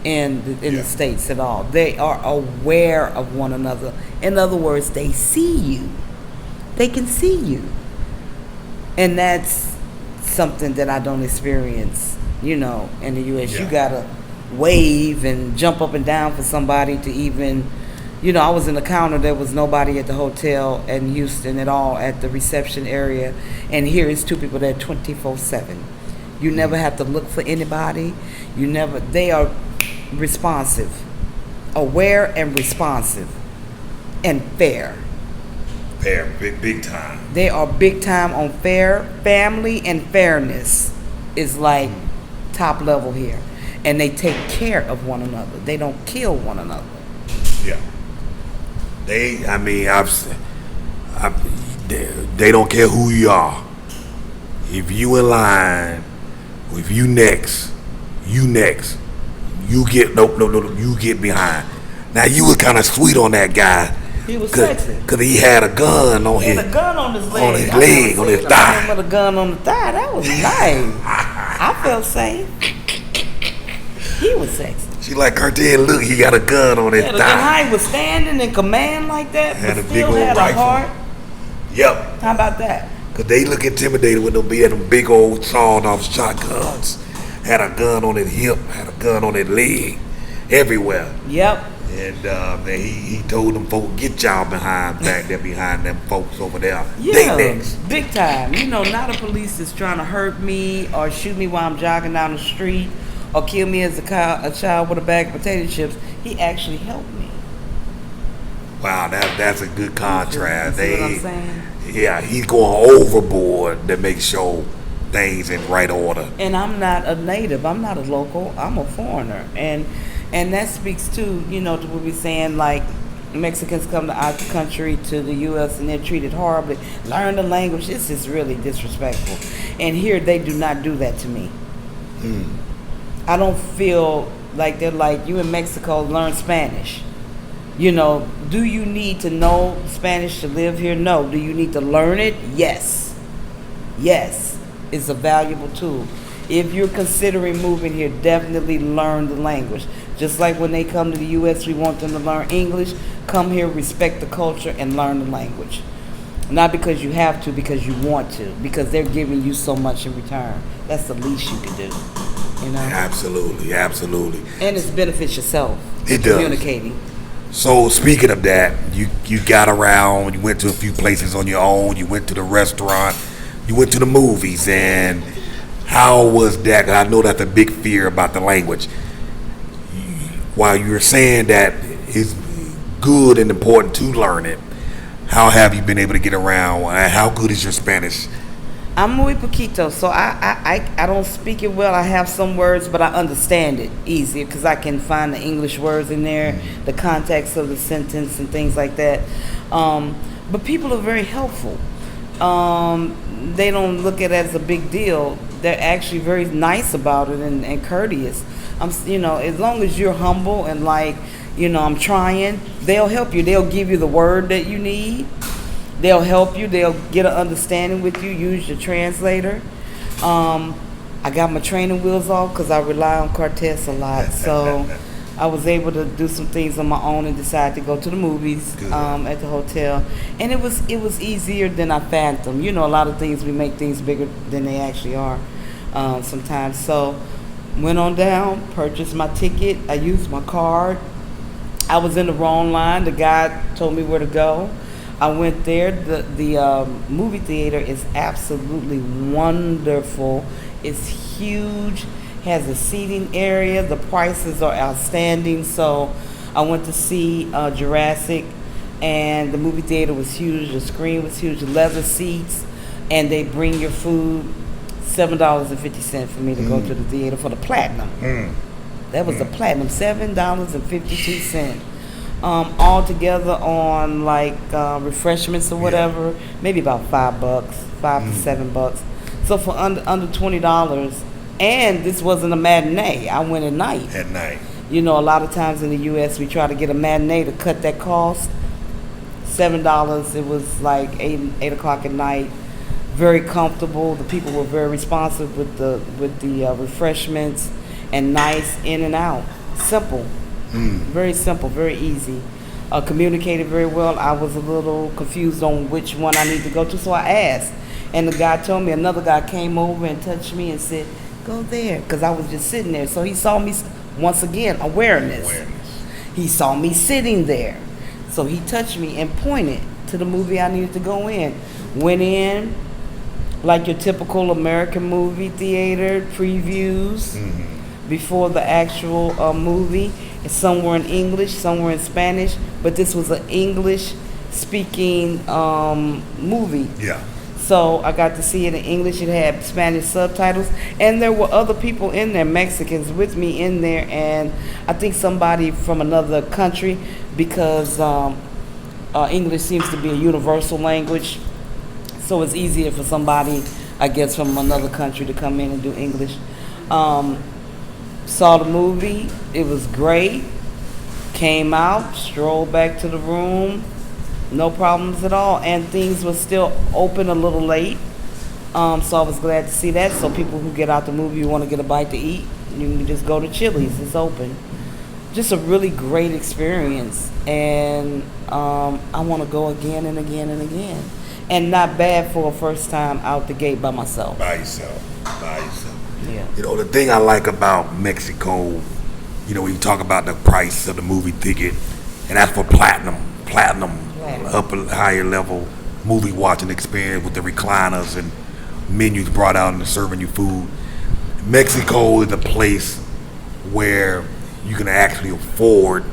Speaker 2: in the States at all. They are aware of one another. In other words, they see you. They can see you. And that's something that I don't experience, in the U.S. You got to wave and jump up and down for somebody to even, I was in the counter. There was nobody at the hotel in Houston at all at the reception area. And here is 2 people there 24/7. You never have to look for anybody. They are responsive, aware and responsive, and fair.
Speaker 1: Fair, big time.
Speaker 2: They are big time on fair. Family and fairness is like top level here. And they take care of one another. They don't kill one another.
Speaker 1: Yeah. They don't care who you are. If you in line, if you next, you get you get behind. Now you were kind of sweet on that guy.
Speaker 2: He was sexy.
Speaker 1: Cause he had a gun on his
Speaker 2: leg. On his
Speaker 1: thigh.
Speaker 2: With a gun on the thigh. That was nice. I felt safe. He was sexy.
Speaker 1: She like Cartess, look, he got a gun on his thigh.
Speaker 2: And how he was standing in command like that,
Speaker 1: had
Speaker 2: but
Speaker 1: a
Speaker 2: still
Speaker 1: big old
Speaker 2: had
Speaker 1: rifle.
Speaker 2: a heart.
Speaker 1: Yep.
Speaker 2: How about that?
Speaker 1: Cause they look intimidated when they had them big old sawed-off shotguns. Had a gun on his hip, had a gun on his leg, everywhere.
Speaker 2: Yep.
Speaker 1: And he told them folks, get y'all back there behind them folks over there.
Speaker 2: Yeah,
Speaker 1: They next.
Speaker 2: big time. Not a police is trying to hurt me or shoot me while I'm jogging down the street or kill me as a child with a bag of potato chips. He actually helped me.
Speaker 1: Wow, that's a good contrast.
Speaker 2: You see what I'm saying?
Speaker 1: Yeah, he's going overboard to make sure things in right order.
Speaker 2: And I'm not a native. I'm not a local. I'm a foreigner. And that speaks to, to what we're saying, like Mexicans come to our country, to the U.S., and they're treated horribly. Learn the language. This is really disrespectful. And here they do not do that to me. I don't feel like they're like, you in Mexico, learn Spanish. Do you need to know Spanish to live here? No. Do you need to learn it? Yes. Yes. It's a valuable tool. If you're considering moving here, definitely learn the language. Just like when they come to the U.S., we want them to learn English. Come here, respect the culture, and learn the language. Not because you have to, because you want to. Because they're giving you so much in return. That's the least you can do.
Speaker 1: Absolutely.
Speaker 2: And it benefits yourself.
Speaker 1: It does.
Speaker 2: Communicating.
Speaker 1: So speaking of that, you got around, you went to a few places on your own, you went to the restaurant, you went to the movies, and how was that? 'Cause I know that's a big fear about the language. While you're saying that it's good and important to learn it, how have you been able to get around? How good is your Spanish?
Speaker 2: I'm muy poquito, so I don't speak it well. I have some words, but I understand it easier because I can find the English words in there, the context of the sentence and things like that. But people are very helpful. They don't look at it as a big deal. They're actually very nice about it and courteous. As long as you're humble and like, I'm trying, they'll help you. They'll give you the word that you need. They'll help you. They'll get an understanding with you. Use your translator. I got my training wheels off because I rely on Cartess a lot. So I was able to do some things on my own and decide to go to the movies at the hotel. And it was easier than I fathomed. A lot of things, we make things bigger than they actually are sometimes. So went on down, purchased my ticket. I used my card. I was in the wrong line. The guy told me where to go. I went there. The movie theater is absolutely wonderful. It's huge, has a seating area. The prices are outstanding. So I went to see Jurassic, and the movie theater was huge. The screen was huge, leather seats, and they bring your food. $7.50 for me to go to the theater for the platinum. That was the platinum, $7.52. All together on like refreshments or whatever, maybe about $5, $5 to $7. So for under $20, and this wasn't a matinee. I went at night.
Speaker 1: At night.
Speaker 2: A lot of times in the U.S. we try to get a matinee to cut that cost. $7. It was like 8 o'clock at night. Very comfortable. The people were very responsive with the refreshments, and nice in and out. Simple. Very simple, very easy. Communicated very well. I was a little confused on which one I need to go to, so I asked. And the guy told me, another guy came over and touched me and said, go there, because I was just sitting there. So he saw me, once again, awareness. He saw me sitting there. So he touched me and pointed to the movie I needed to go in. Went in, like your typical American movie theater, previews before the actual movie. It's somewhere in English, somewhere in Spanish, but this was an English-speaking movie.
Speaker 1: Yeah.
Speaker 2: So I got to see it in English. It had Spanish subtitles, and there were other people in there, Mexicans with me in there, and I think somebody from another country, because English seems to be a universal language, so it's easier for somebody, I guess, from another country to come in and do English. Saw the movie. It was great. Came out, strolled back to the room. No problems at all. And things were still open a little late. So I was glad to see that. So people who get out the movie, you want to get a bite to eat, you can just go to Chili's. It's open. Just a really great experience. And I want to go again and again and again. And not bad for a first time out the gate by myself.
Speaker 1: By yourself.
Speaker 2: Yeah.
Speaker 1: The thing I like about Mexico, when you talk about the price of the movie ticket, and that's for platinum, upper, higher level movie watching experience with the recliners and menus brought out and serving you food. Mexico is a place where you can actually afford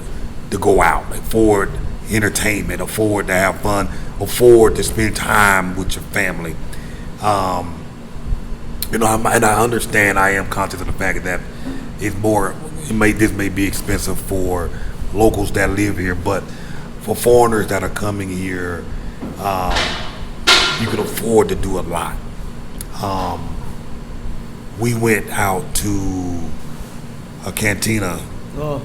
Speaker 1: to go out, afford entertainment, afford to have fun, afford to spend time with your family. And I understand, I am conscious of the fact that this may be expensive for locals that live here, but for foreigners that are coming here, you can afford to do a lot. We went out to a cantina.
Speaker 2: Oh.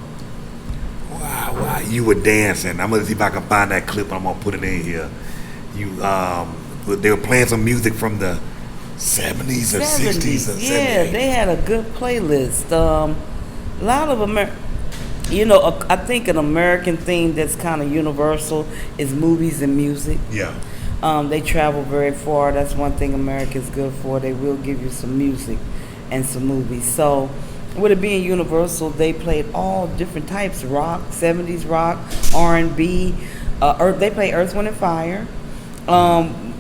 Speaker 1: Wow, you were dancing. I'm gonna see if I can find that clip. I'm gonna put it in here. They were playing some music from the 70s or 60s or 70s.
Speaker 2: Yeah, they had a good playlist. A lot of I think an American thing that's kind of universal is movies and music.
Speaker 1: Yeah.
Speaker 2: They travel very far. That's one thing America's good for. They will give you some music and some movies. So with it being universal, they played all different types: rock, 70s rock, R&B. They play Earth, Wind and Fire.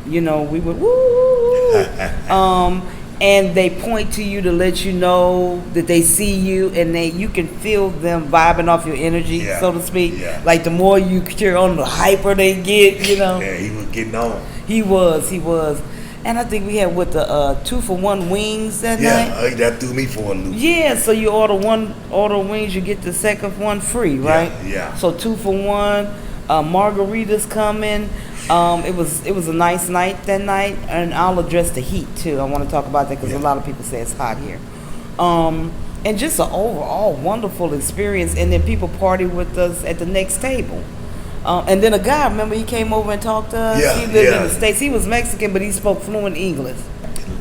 Speaker 2: we went woo. And they point to you to let you know that they see you, and you can feel them vibing off your energy, so to speak.
Speaker 1: Yeah.
Speaker 2: Like the more you cheer on, the hyper they get,
Speaker 1: Yeah, he was getting on.
Speaker 2: He was. And I think we had with the 2-for-1 wings that night.
Speaker 1: Yeah, that threw me for a loop.
Speaker 2: Yeah, so you order wings, you get the second one free, right?
Speaker 1: Yeah.
Speaker 2: So 2-for-1, margaritas coming. It was a nice night that night, and I'll address the heat too. I want to talk about that because a lot of people say it's hot here. And just an overall wonderful experience. And then people party with us at the next table. And then a guy, remember, he came over and talked to us.
Speaker 1: Yeah,
Speaker 2: he lived in the States. He was Mexican, but he spoke fluent English.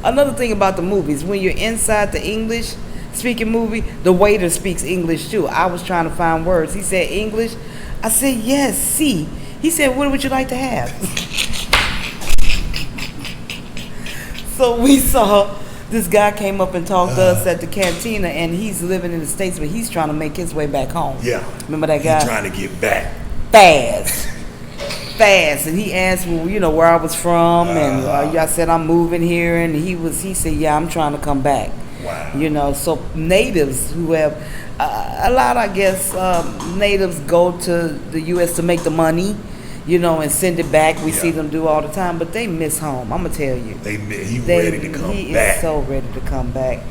Speaker 2: Another thing about the movies, when you're inside the English speaking movie, the waiter speaks English too. I was trying to find words. He said English. I said, yes, see. He said, what would you like to have? So we saw this guy came up and talked to us at the cantina, and he's living in the States, but he's trying to make his way back home.
Speaker 1: Yeah.
Speaker 2: Remember that guy?
Speaker 1: He's trying to get back.
Speaker 2: Fast. And he asked me, where I was from, and I said I'm moving here, and he said, yeah, I'm trying to come back.
Speaker 1: Wow.
Speaker 2: So natives who have a lot, I guess, natives go to the U.S. to make the money, and send it back. We see them do all the time, but they miss home. I'm gonna tell you.
Speaker 1: He's ready to come back.
Speaker 2: He is so ready to come back.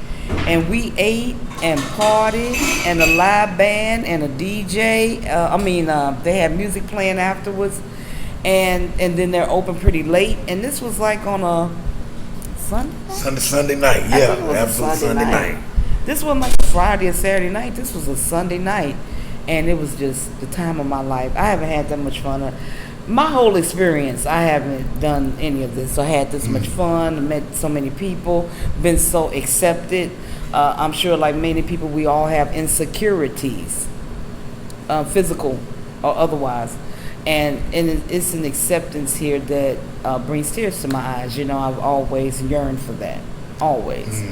Speaker 2: And we ate and partied, and a live band and a DJ. They had music playing afterwards, and then they're open pretty late. And this was like on a Sunday night.
Speaker 1: Yeah, absolutely Sunday night.
Speaker 2: This wasn't like a Friday or Saturday night. This was a Sunday night, and it was just the time of my life. I haven't had that much fun. My whole experience, I haven't done any of this. So I had this much fun, met so many people, been so accepted. I'm sure, like many people, we all have insecurities, physical or otherwise. And it's an acceptance here that brings tears to my eyes. I've always yearned for that, always.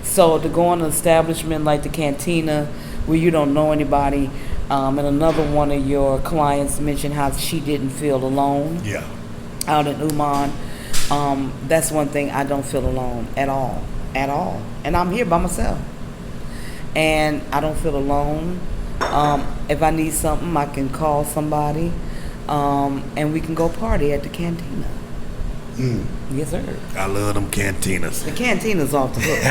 Speaker 2: So to go in an establishment like the cantina where you don't know anybody, and another one of your clients mentioned how she didn't feel alone out in Uman. That's one thing, I don't feel alone at all. And I'm here by myself. And I don't feel alone. If I need something, I can call somebody. And we can go party at the cantina. Yes, sir.
Speaker 1: I love them cantinas.
Speaker 2: The cantina's off the hook.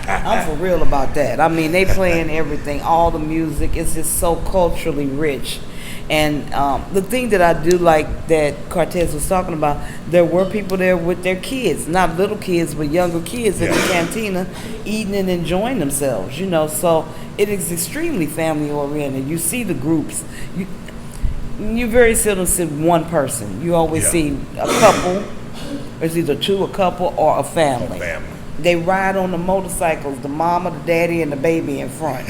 Speaker 2: I'm for real about that. They playing everything, all the music. It's just so culturally rich. And the thing that I do like that Cartess was talking about, there were people there with their kids, not little kids, but younger kids in the cantina, eating and enjoying themselves, So it is extremely family oriented. You see the groups. You very seldom see one person. You always see a couple. It's either a couple, or a family. They ride on the motorcycles, the mama, the daddy, and the baby in front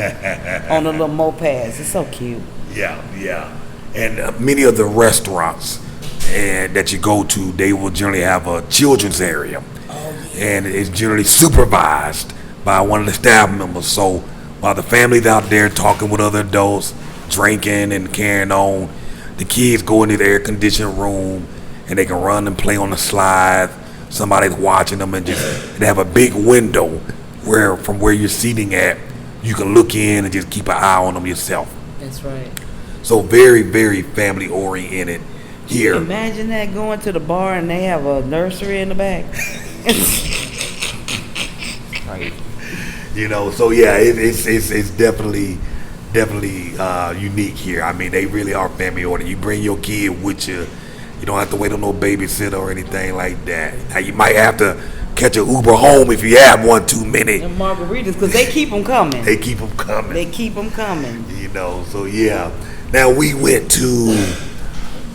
Speaker 2: on the little mopeds. It's so cute.
Speaker 1: Yeah. And many of the restaurants that you go to, they will generally have a children's area. And it's generally supervised by one of the staff members. So while the family's out there talking with other adults, drinking and carrying on, the kids go into the air-conditioned room, and they can run and play on the slide. Somebody's watching them, and they have a big window from where you're seating at, you can look in and just keep an eye on them yourself.
Speaker 2: That's right.
Speaker 1: So very, very family oriented here.
Speaker 2: Imagine that, going to the bar and they have a nursery in the back. Right.
Speaker 1: So yeah, it's definitely unique here. They really are family oriented. You bring your kid with you. You don't have to wait on no babysitter or anything like that. Now, you might have to catch an Uber home if you have one too many.
Speaker 2: And margaritas, because they keep them coming.
Speaker 1: So yeah. Now, we went to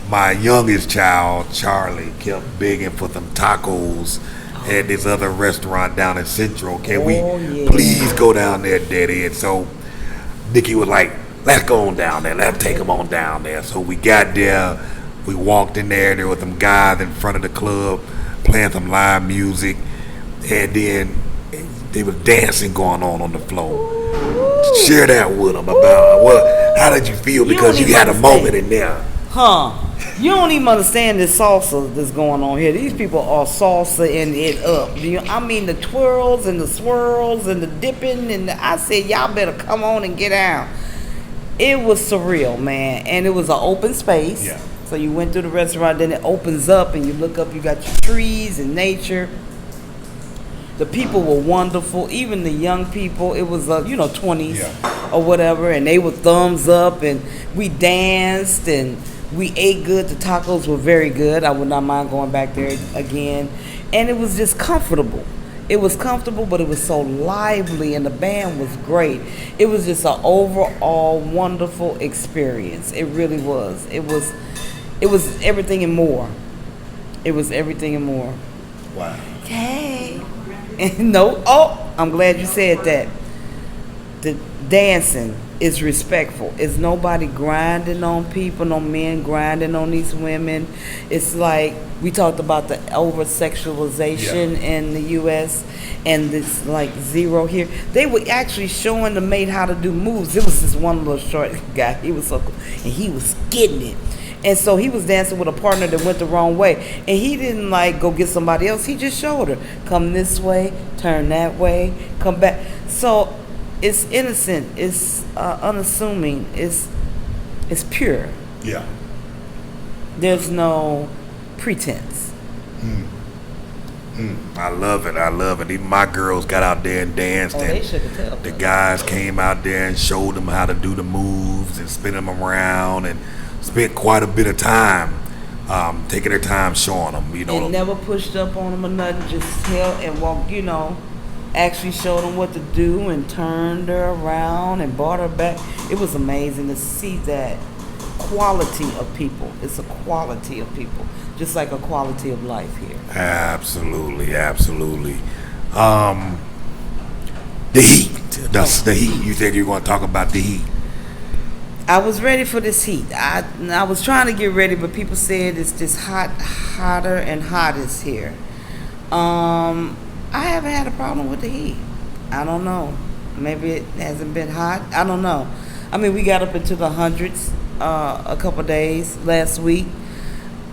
Speaker 1: my youngest child, Charlie, kept begging for some tacos at this other restaurant down in Central. Can we please go down there, Daddy? And so Niki was like, let's go on down there. Let's take him on down there. So we got there. We walked in there. There were some guys in front of the club playing some live music. And then there was dancing going on the floor. Share that with them about how did you feel, because you had a moment in there.
Speaker 2: You don't even understand this salsa that's going on here. These people are salsa and it up. I mean, the twirls and the swirls and the dipping. And I said, y'all better come on and get out. It was surreal, man. And it was an open space.
Speaker 1: Yeah.
Speaker 2: So you went through the restaurant, then it opens up and you look up, you got your trees and nature. The people were wonderful, even the young people. It was, 20s or whatever, and they were thumbs up, and we danced, and we ate good. The tacos were very good. I would not mind going back there again. And it was just comfortable. It was comfortable, but it was so lively, and the band was great. It was just an overall wonderful experience. It really was. It was everything and more. It was everything and more.
Speaker 1: Wow.
Speaker 2: Hey. No. Oh, I'm glad you said that. The dancing is respectful. It's nobody grinding on people, no men grinding on these women. It's like we talked about the over-sexualization in the U.S. and this like zero here. They were actually showing the maid how to do moves. It was this one little short guy. He was so cool, and he was getting it. And so he was dancing with a partner that went the wrong way. And he didn't like go get somebody else. He just showed her. Come this way, turn that way, come back. So it's innocent. It's unassuming. It's pure.
Speaker 1: Yeah.
Speaker 2: There's no pretense.
Speaker 1: I love it. I love it. Even my girls got out there and danced.
Speaker 2: They should have told
Speaker 1: the
Speaker 2: us.
Speaker 1: guys came out there and showed them how to do the moves and spin them around and spent quite a bit of time taking their time showing them,
Speaker 2: And never pushed up on them or nothing, just held and walked, actually showed them what to do and turned her around and brought her back. It was amazing to see that quality of people. It's a quality of people, just like a quality of life here.
Speaker 1: Absolutely, absolutely. The heat. That's the heat. You said you were going to talk about the heat.
Speaker 2: I was ready for this heat. I was trying to get ready, but people said it's just hotter and hottest here. I haven't had a problem with the heat. I don't know. Maybe it hasn't been hot. I don't know. I mean, we got up into the hundreds a couple of days last week,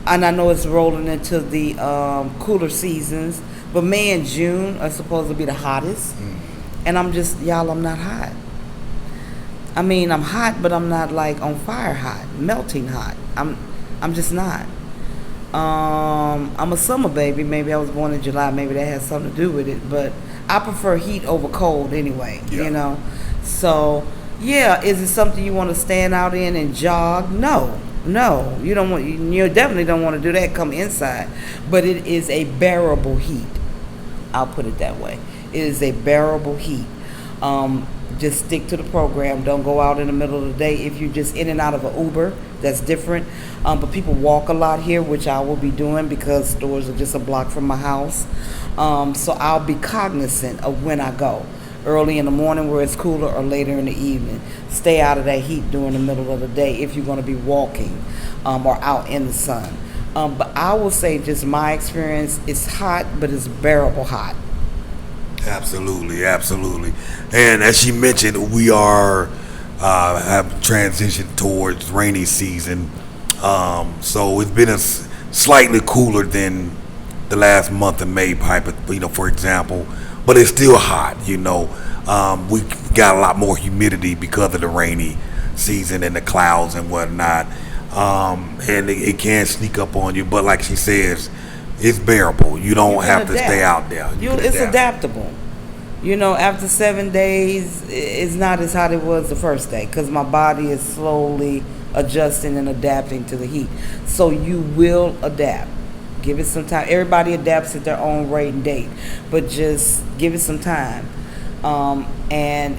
Speaker 2: and I know it's rolling into the cooler seasons. But May and June are supposed to be the hottest, and I'm not hot. I mean, I'm hot, but I'm not like on fire hot, melting hot. I'm just not. I'm a summer baby. Maybe I was born in July. Maybe that has something to do with it. But I prefer heat over cold anyway.
Speaker 1: Yeah.
Speaker 2: So yeah, is it something you want to stand out in and jog? No, you don't want. You definitely don't want to do that. Come inside, but it is a bearable heat. I'll put it that way. It is a bearable heat. Just stick to the program. Don't go out in the middle of the day. If you're just in and out of an Uber, that's different. But people walk a lot here, which I will be doing because stores are just a block from my house. So I'll be cognizant of when I go. Early in the morning where it's cooler or later in the evening. Stay out of that heat during the middle of the day if you're going to be walking or out in the sun. But I will say just my experience, it's hot, but it's bearable hot.
Speaker 1: Absolutely, absolutely. And as she mentioned, we are have transitioned towards rainy season. So it's been slightly cooler than the last month of May, for example. But it's still hot, We got a lot more humidity because of the rainy season and the clouds and whatnot. And it can sneak up on you. But like she says, it's bearable. You don't have to stay out there.
Speaker 2: It's adaptable. After 7 days, it's not as hot as it was the first day because my body is slowly adjusting and adapting to the heat. So you will adapt. Give it some time. Everybody adapts at their own rate and date, but just give it some time, and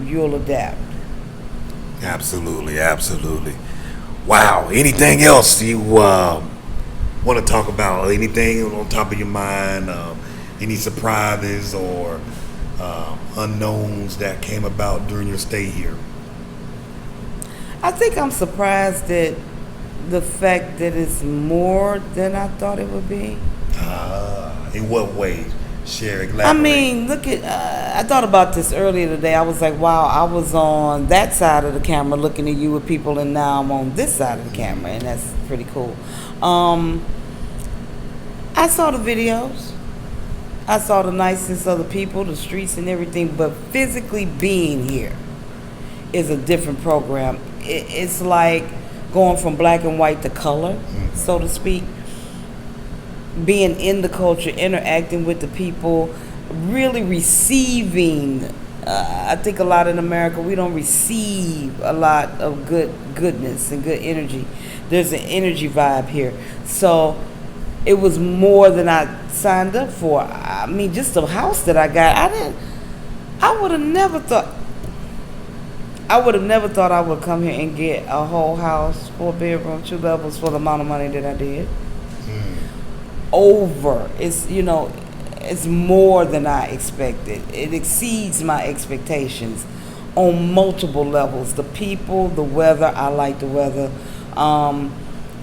Speaker 2: you'll adapt.
Speaker 1: Absolutely, absolutely. Wow. Anything else you want to talk about? Anything on top of your mind? Any surprises or unknowns that came about during your stay here?
Speaker 2: I think I'm surprised at the fact that it's more than I thought it would be.
Speaker 1: In what ways? Share, elaborate.
Speaker 2: I mean, look at. I thought about this earlier today. I was like, wow, I was on that side of the camera looking at you with people, and now I'm on this side of the camera, and that's pretty cool. I saw the videos. I saw the niceness of the people, the streets, and everything. But physically being here is a different program. It's like going from black and white to color, so to speak. Being in the culture, interacting with the people, really receiving. I think a lot in America, we don't receive a lot of goodness and good energy. There's an energy vibe here. So it was more than I signed up for. I mean, just the house that I got, I would have never thought I would come here and get a whole house, 4 bedroom, 2 levels for the amount of money that I did. It's more than I expected. It exceeds my expectations on multiple levels. The people, the weather, I like the weather, the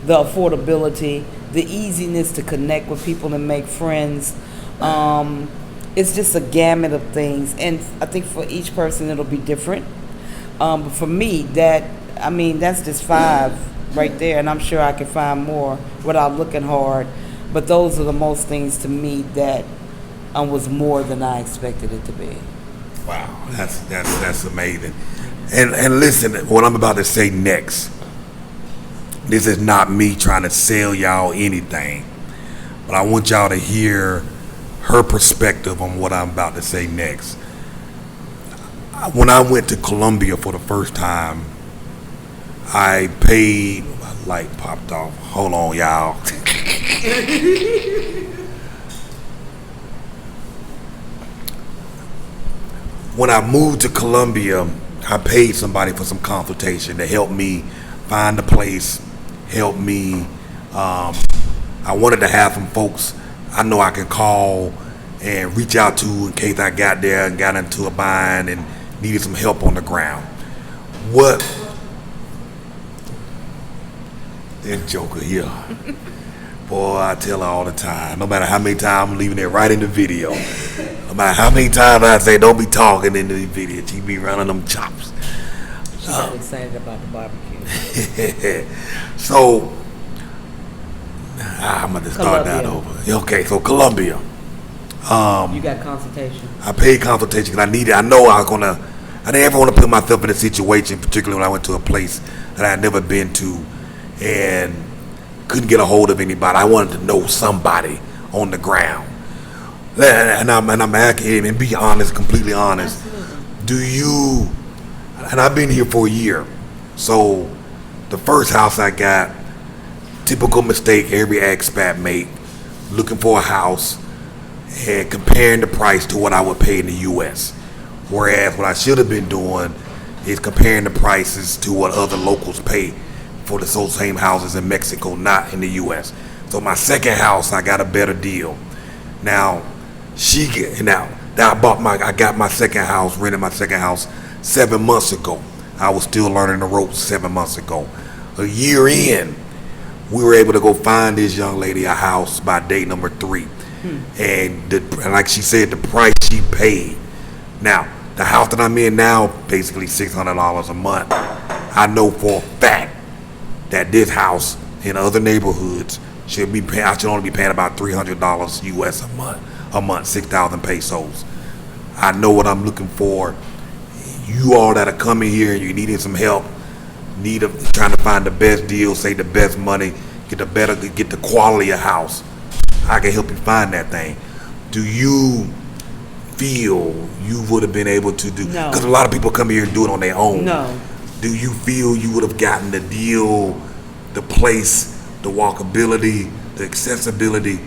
Speaker 2: affordability, the easiness to connect with people and make friends. It's just a gamut of things, and I think for each person it'll be different. But for me, that's just 5 right there, and I'm sure I can find more without looking hard. But those are the most things to me that was more than I expected it to be.
Speaker 1: Wow, that's amazing. And listen, what I'm about to say next, this is not me trying to sell y'all anything, but I want y'all to hear her perspective on what I'm about to say next. When I went to Colombia for the first time, I paid, my light popped off. Hold on, y'all. When I moved to Colombia, I paid somebody for some consultation to help me find a place, help me. I wanted to have some folks I know I can call and reach out to in case I got there and got into a bind and needed some help on the ground. What? That joker here. Boy, I tell her all the time, no matter how many times I'm leaving it right in the video, no matter how many times I say don't be talking in the video, she be running them chops.
Speaker 2: She got excited about the barbecue.
Speaker 1: So, I'm going to start that over. Okay, so Colombia.
Speaker 2: You got consultation.
Speaker 1: I paid consultation because I didn't ever want to put myself in a situation, particularly when I went to a place that I had never been to and couldn't get a hold of anybody. I wanted to know somebody on the ground. And I'm asking, and be honest, completely honest. Absolutely. And I've been here for a year. So the first house I got, typical mistake every expat make, looking for a house and comparing the price to what I would pay in the U.S. Whereas what I should have been doing is comparing the prices to what other locals pay for the same houses in Mexico, not in the U.S. So my second house, I got a better deal. Now, I got my second house, rented my second house 7 months ago. I was still learning the ropes 7 months ago. A year in, we were able to go find this young lady a house by day number 3. And like she said, the price she paid. Now, the house that I'm in now, basically $600 a month. I know for a fact that this house in other neighborhoods I should only be paying about $300 US a month, 6,000 pesos. I know what I'm looking for. You all that are coming here and you're needing some help, trying to find the best deal, say the best money, get the quality of house, I can help you find that thing. Do you feel you would have been able to do?
Speaker 2: No.
Speaker 1: Because a lot of people come here and do it on their own.
Speaker 2: No.
Speaker 1: Do you feel you would have gotten the deal, the place, the walkability, the accessibility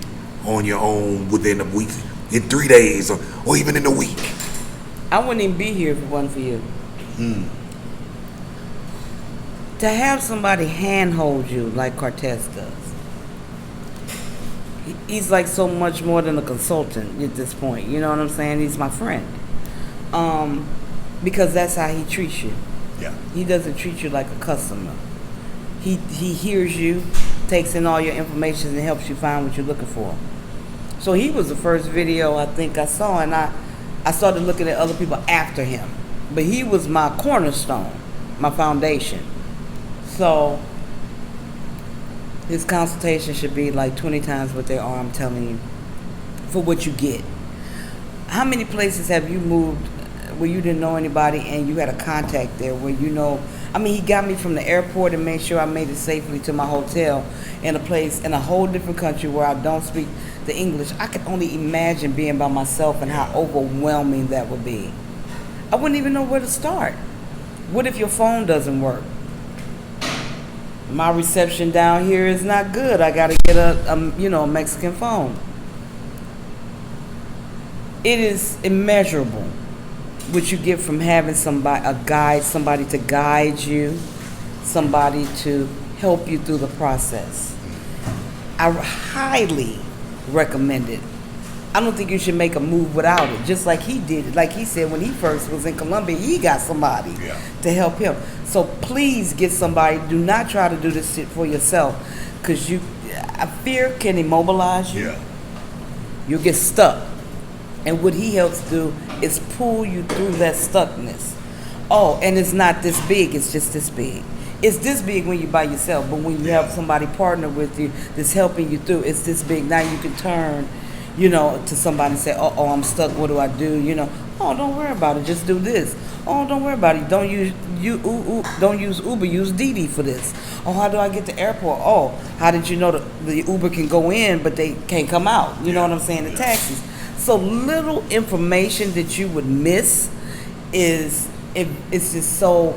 Speaker 1: on your own within a week, in 3 days, or even in a week?
Speaker 2: I wouldn't even be here if it wasn't for you. To have somebody handhold you like Cartess does. He's like so much more than a consultant at this point. You know what I'm saying? He's my friend. Because that's how he treats you.
Speaker 1: Yeah.
Speaker 2: He doesn't treat you like a customer. He hears you, takes in all your information, and helps you find what you're looking for. So he was the first video I think I saw, and I started looking at other people after him. But he was my cornerstone, my foundation. So his consultation should be like 20 times what they are, I'm telling you, for what you get. How many places have you moved where you didn't know anybody and you had a contact there where you know? I mean, he got me from the airport and made sure I made it safely to my hotel in a place in a whole different country where I don't speak the English. I could only imagine being by myself and how overwhelming that would be. I wouldn't even know where to start. What if your phone doesn't work? My reception down here is not good. I got to get a Mexican phone. It is immeasurable what you get from having somebody to guide you, somebody to help you through the process. I highly recommend it. I don't think you should make a move without it, just like he did. Like he said, when he first was in Colombia, he got somebody to help him. So please get somebody. Do not try to do this shit for yourself, because fear can immobilize you.
Speaker 1: Yeah.
Speaker 2: You'll get stuck. And what he helps do is pull you through that stuckness. Oh, and it's not this big, it's just this big. It's this big when you're by yourself, but when you have somebody partner with you that's helping you through, it's this big. Now you can turn, to somebody and say, oh, I'm stuck, what do I do? Oh, don't worry about it, just do this. Oh, don't worry about it, don't use Uber, use Didi for this. Oh, how do I get to the airport? Oh, how did you know the Uber can go in, but they can't come out? You know what I'm saying, the taxis. So little information that you would miss it's just so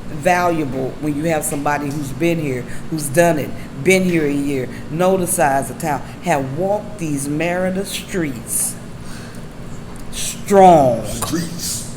Speaker 2: valuable when you have somebody who's been here, who's done it, been here a year, know the size of town, have walked these Merida streets strong.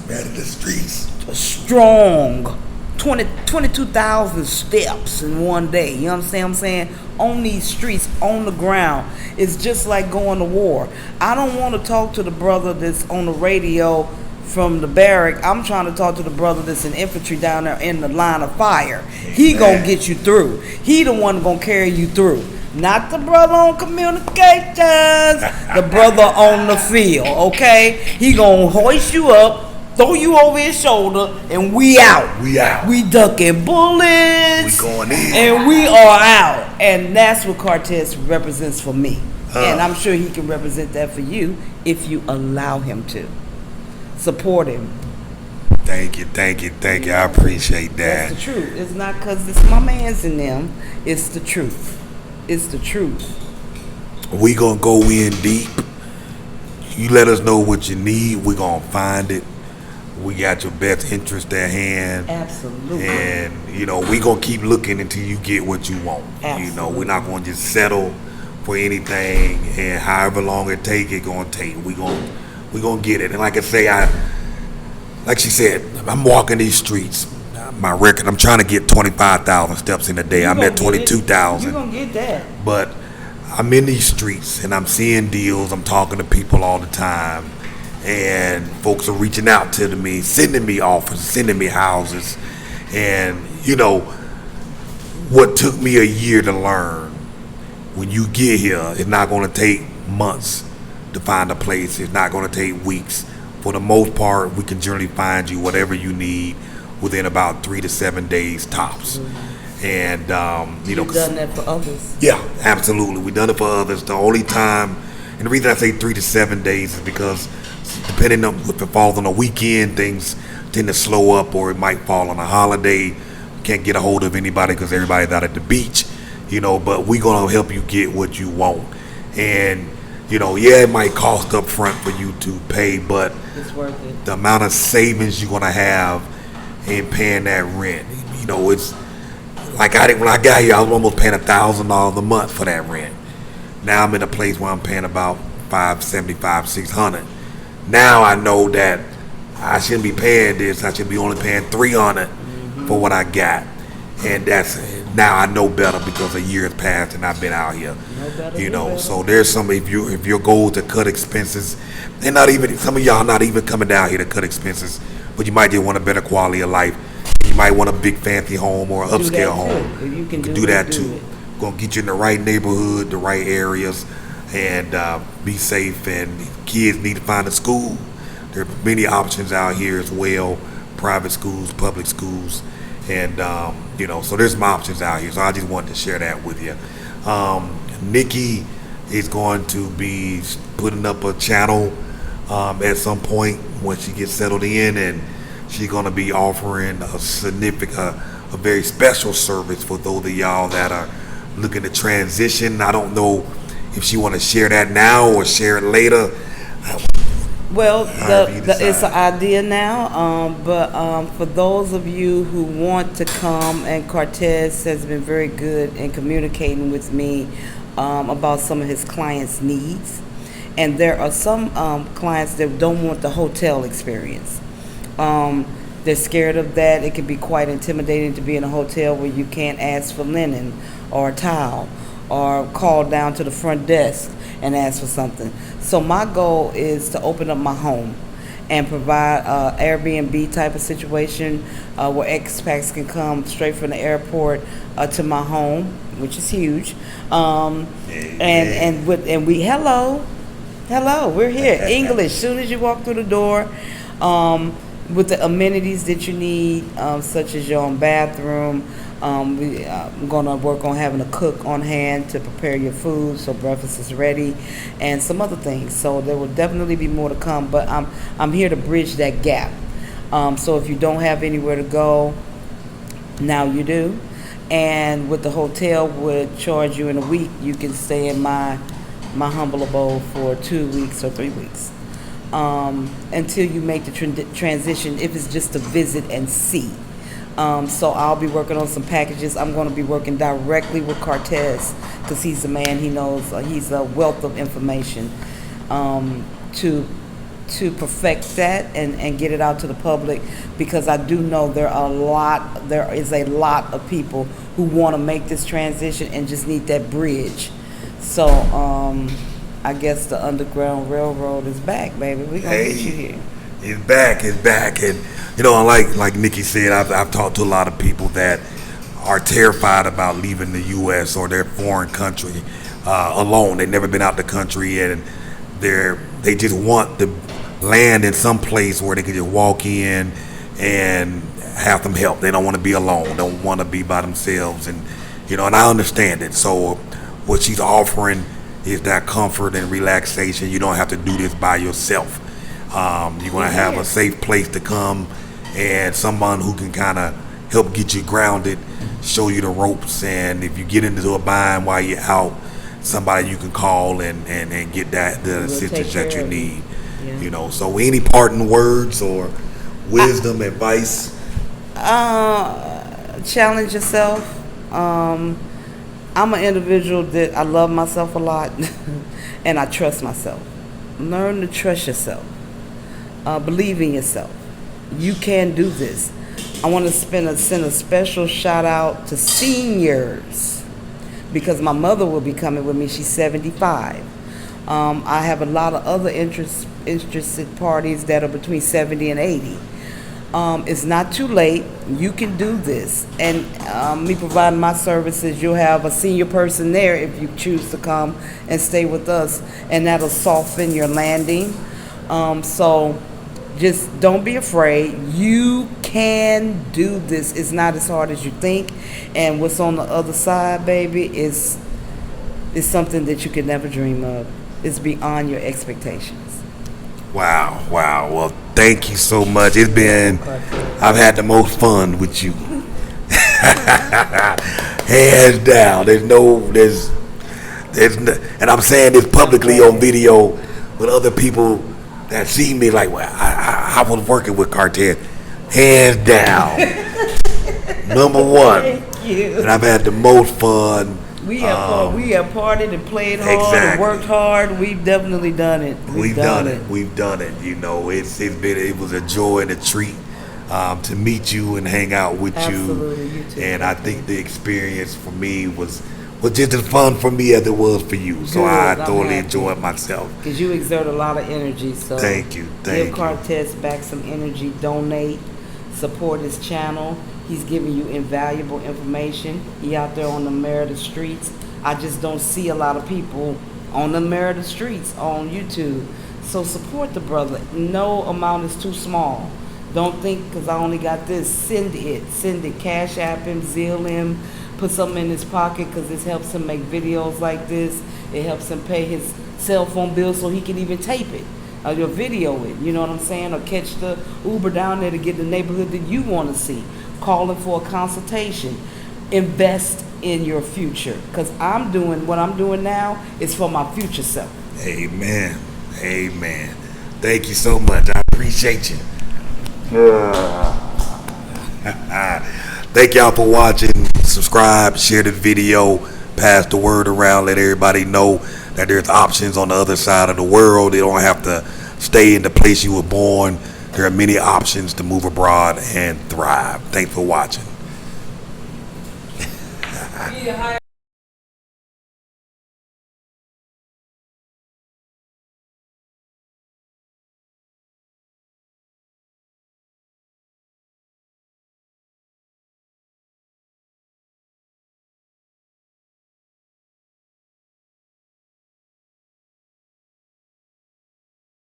Speaker 1: Merida streets.
Speaker 2: Strong. 22,000 steps in one day. You understand what I'm saying? On these streets, on the ground. It's just like going to war. I don't want to talk to the brother that's on the radio from the barrack. I'm trying to talk to the brother that's in infantry down there in the line of fire. He gonna get you through. He the one gonna carry you through. Not the brother on communications. The brother on the field, okay? He gonna hoist you up, throw you over his shoulder, and we out. We ducking bullets.
Speaker 1: We going in.
Speaker 2: And we are out. And that's what Cartess represents for me. And I'm sure he can represent that for you if you allow him to. Support him.
Speaker 1: Thank you. I appreciate that.
Speaker 2: That's the truth. It's not because it's my man's in them. It's the truth.
Speaker 1: We gonna go in deep. You let us know what you need. We gonna find it. We got your best interest at hand.
Speaker 2: Absolutely.
Speaker 1: And, we going to keep looking until you get what you want.
Speaker 2: Absolutely.
Speaker 1: We're not going to just settle for anything, and however long it take, it's going to take. We going to get it. And like I say, like she said, I'm walking these streets. My record, I'm trying to get 25,000 steps in a day. I'm at 22,000.
Speaker 2: You're going to get that.
Speaker 1: But I'm in these streets, and I'm seeing deals. I'm talking to people all the time. And folks are reaching out to me, sending me offers, sending me houses. And, what took me a year to learn, when you get here, it's not going to take months to find a place. It's not going to take weeks. For the most part, we can generally find you whatever you need within about 3 to 7 days tops. Mm-hmm. And,
Speaker 2: You've done that for others.
Speaker 1: Yeah, absolutely. We've done it for others. The only time, and the reason I say 3 to 7 days is because depending on if it falls on a weekend, things tend to slow up, or it might fall on a holiday. You can't get a hold of anybody because everybody's out at the beach, but we're going to help you get what you want. And, it might cost up front for you to pay, but
Speaker 2: it's worth it.
Speaker 1: The amount of savings you're going to have in paying that rent, it's like when I got here, I was almost paying $1,000 a month for that rent. Now I'm in a place where I'm paying about $575, $600. Now I know that I shouldn't be paying this. I should be only paying $300 for what I got, and now I know better because a year has passed and I've been out here. So there's some if your goal is to cut expenses, and not even some of y'all not even coming down here to cut expenses, but you might just want a better quality of life. You might want a big fancy home or an upscale home.
Speaker 2: You can
Speaker 1: do that too. Gonna get you in the right neighborhood, the right areas. and be safe. And kids need to find a school. There are many options out here as well, private schools, public schools, and so there's some options out here. So I just wanted to share that with you. Niki is going to be putting up a channel at some point when she gets settled in, and she's going to be offering a very special service for those of y'all that are looking to transition. I don't know if she want to share that now or share it later.
Speaker 2: Well, it's an idea now, but for those of you who want to come, and Cartess has been very good in communicating with me about some of his clients' needs. And there are some clients that don't want the hotel experience. They're scared of that. It can be quite intimidating to be in a hotel where you can't ask for linen or a towel or call down to the front desk and ask for something. So my goal is to open up my home and provide Airbnb type of situation where expats can come straight from the airport to my home, which is huge. And we hello, we're here. English, soon as you walk through the door, with the amenities that you need, such as your own bathroom. I'm going to work on having a cook on hand to prepare your food so breakfast is ready, and some other things. So there will definitely be more to come, but I'm here to bridge that gap. So if you don't have anywhere to go, now you do. And with the hotel would charge you in a week, you can stay in my humble abode for 2 weeks or 3 weeks. Until you make the transition, if it's just to visit and see. So I'll be working on some packages. I'm going to be working directly with Cartess because he's the man. He knows. He's a wealth of information to perfect that and get it out to the public, because I do know there is a lot of people who want to make this transition and just need that bridge. So I guess the Underground Railroad is back, baby. We're going to get you here.
Speaker 1: It's back. And like Niki said, I've talked to a lot of people that are terrified about leaving the U.S. or their foreign country alone. They've never been out the country, and they just want to land in some place where they can just walk in and have some help. They don't want to be alone. They don't want to be by themselves, and I understand it. So what she's offering is that comfort and relaxation. You don't have to do this by yourself. You're going to have a safe place to come and someone who can kind of help get you grounded, show you the ropes, and if you get into a bind while you're out, somebody you can call and get the assistance that you need. Yeah. So any parting words or wisdom, advice?
Speaker 2: Challenge yourself. I'm an individual that I love myself a lot and I trust myself. Learn to trust yourself. Believe in yourself. You can do this. I want to send a special shout out to seniors, because my mother will be coming with me. She's 75. I have a lot of other interested parties that are between 70 and 80. It's not too late. You can do this. And me providing my services, you'll have a senior person there if you choose to come and stay with us, and that'll soften your landing. So just don't be afraid. You can do this. It's not as hard as you think. And what's on the other side, baby, is something that you could never dream of. It's beyond your expectations.
Speaker 1: Wow. Well, thank you so much. I've had the most fun with you. Hands down. And I'm saying this publicly on video with other people that see me like, well, I was working with Cartess. Hands down. Number one.
Speaker 2: Thank you.
Speaker 1: And I've had the most fun.
Speaker 2: We have partied and played hard and worked hard. We've definitely done it.
Speaker 1: We've done it. It was a joy and a treat to meet you and hang out with
Speaker 2: Absolutely, you too.
Speaker 1: And I think the experience for me was just as fun for me as it was for you. So I thoroughly enjoyed myself.
Speaker 2: Because you exert a lot of energy. So
Speaker 1: thank you.
Speaker 2: Give Cartess back some energy. Donate. Support his channel. He's giving you invaluable information. He out there on the Merida streets. I just don't see a lot of people on the Merida streets on YouTube. So support the brother. No amount is too small. Don't think because I only got this. Send it. Send it. Cash App him, Zelle him, put something in his pocket because this helps him make videos like this. It helps him pay his cell phone bill so he can even tape it. Or you'll video it, you know what I'm saying? Or catch the Uber down there to get the neighborhood that you want to see. Calling for a consultation. Invest in your future. Because I'm doing what I'm doing now is for my future self.
Speaker 1: Amen. Amen. Thank you so much. I appreciate you. Thank y'all for watching. Subscribe, share the video, pass the word around, let everybody know that there's options on the other side of the world. They don't have to stay in the place you were born. There are many options to move abroad and thrive. Thanks for watching.